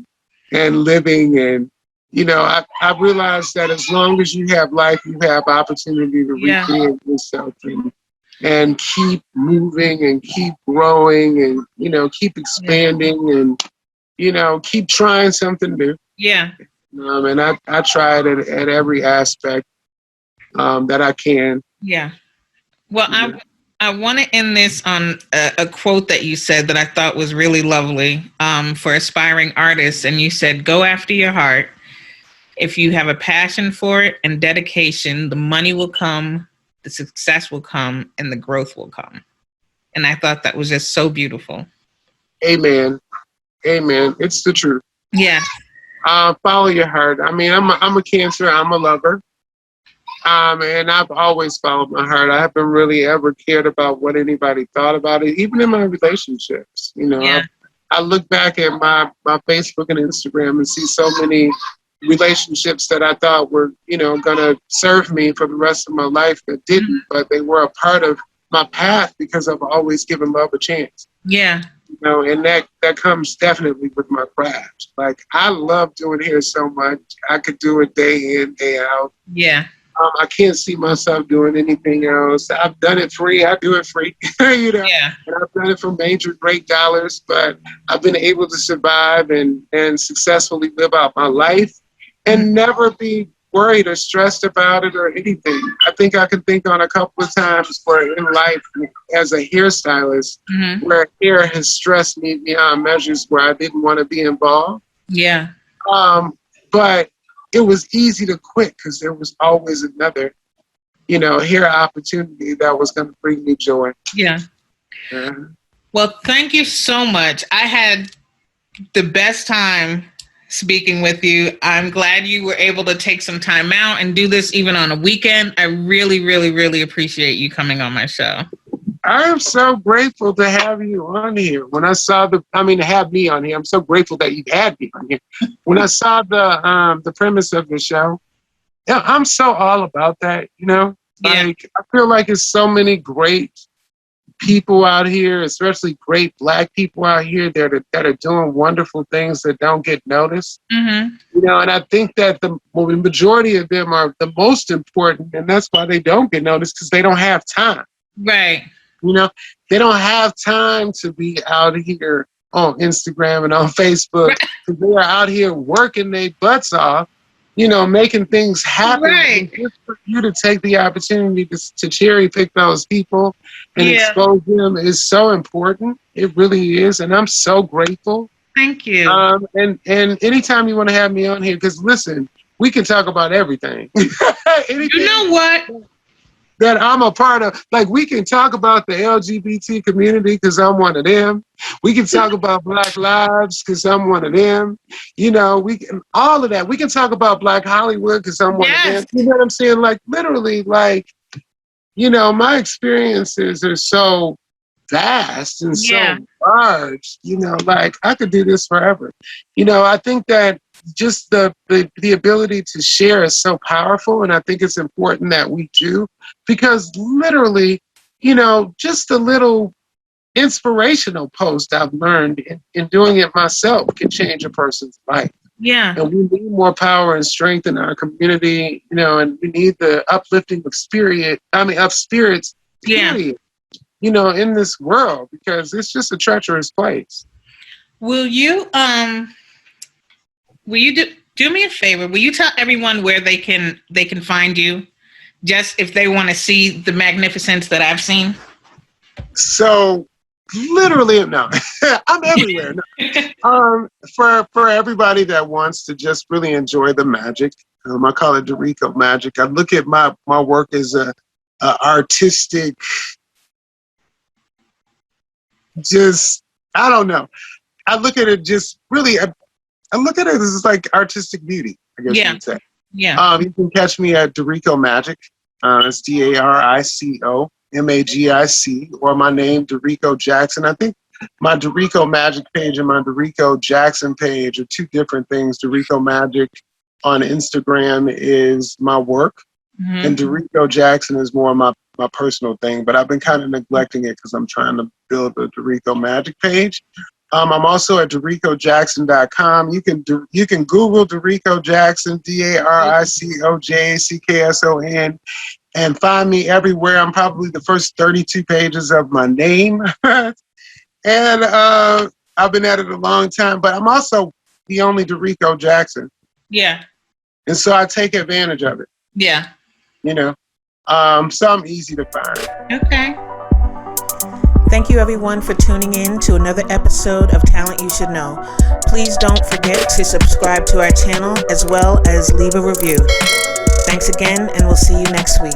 and living. And, I've realized that as long as you have life, you have opportunity to recreate yourself and keep moving and keep growing and, keep expanding and, keep trying something new. Yeah. And I try it at every aspect that I can. Yeah. Well, I want to end this on a quote that you said that I thought was really lovely for aspiring artists. And you said, go after your heart. If you have a passion for it and dedication, the money will come, the success will come, and the growth will come. And I thought that was just so beautiful. Amen. Amen. It's the truth. Yeah. Follow your heart. I mean, I'm a Cancer. I'm a lover. And I've always followed my heart. I haven't really ever cared about what anybody thought about it, even in my relationships. You know, Yeah. I look back at my Facebook and Instagram and see so many relationships that I thought were, you know, going to serve me for the rest of my life that didn't, but they were a part of my path because I've always given love a chance. Yeah. You know, and that comes definitely with my craft. Like, I love doing hair so much. I could do it day in, day out. Yeah. I can't see myself doing anything else. I've done it free. I do it free, you know. Yeah. And I've done it for major, great dollars, but I've been able to survive and successfully live out my life and never be worried or stressed about it or anything. I think I can think on a couple of times where in life as a hairstylist, where hair has stressed me beyond measures where I didn't want to be involved. Yeah. But it was easy to quit because there was always another, you know, hair opportunity that was going to bring me joy. Yeah. Well, thank you so much. I had the best time speaking with you. I'm glad you were able to take some time out and do this even on a weekend. I really, really, really appreciate you coming on my show. I am so grateful to have you on here. When I saw to have me on here, I'm so grateful that you had me on here. When I saw the premise of the show, yeah, I'm so all about that, you know? Like, I feel like it's so many great people out here, especially great Black people out here that are doing wonderful things that don't get noticed. You know, and I think that the majority of them are the most important, and that's why they don't get noticed, because they don't have time. Right. You know, they don't have time to be out here on Instagram and on Facebook. Right. They are out here working their butts off, you know, making things happen. Right. And just for you to take the opportunity to cherry pick those people and expose them is so important. It really is. And I'm so grateful. Thank you. And anytime you want to have me on here, because listen, we can talk about everything. You know what? That I'm a part of. Like, we can talk about the LGBT community because I'm one of them. We can talk about Black lives because I'm one of them. You know, we can, all of that. We can talk about Black Hollywood because I'm one of them. You know what I'm saying? Like, literally, like, you know, my experiences are so vast and so large, you know, like, I could do this forever. You know, I think that just the ability to share is so powerful, and I think it's important that we do, because literally, you know, just a little inspirational post I've learned in doing it myself can change a person's life. Yeah. And we need more power and strength in our community, you know, and we need the uplifting of spirits, period, you know, in this world, because it's just a treacherous place. Will you do me a favor? Will you tell everyone where they can find you, just if they want to see the magnificence that I've seen? So, literally, no, I'm everywhere. No. For everybody that wants to just really enjoy the magic, I call it DaRico Magic. I look at my work as a artistic, just, I don't know. I look at it just really, I look at it as like artistic beauty, I guess you would say. Yeah. You can catch me at DaRico Magic. It's DaricoMagic, or my name, DaRico Jackson. I think my DaRico Magic page and my DaRico Jackson page are two different things. DaRico Magic on Instagram is my work, and DaRico Jackson is more my personal thing. But I've been kind of neglecting it because I'm trying to build a DaRico Magic page. I'm also at DaRicoJackson.com. You can Google DaRico Jackson, DaricoJackson, and find me everywhere. I'm probably the first 32 pages of my name. And I've been at it a long time, but I'm also the only DaRico Jackson. Yeah. And so I take advantage of it. Yeah. You know, so I'm easy to find. Okay. Thank you, everyone, for tuning in to another episode of Talent You Should Know. Please don't forget to subscribe to our channel as well as leave a review. Thanks again, and we'll see you next week.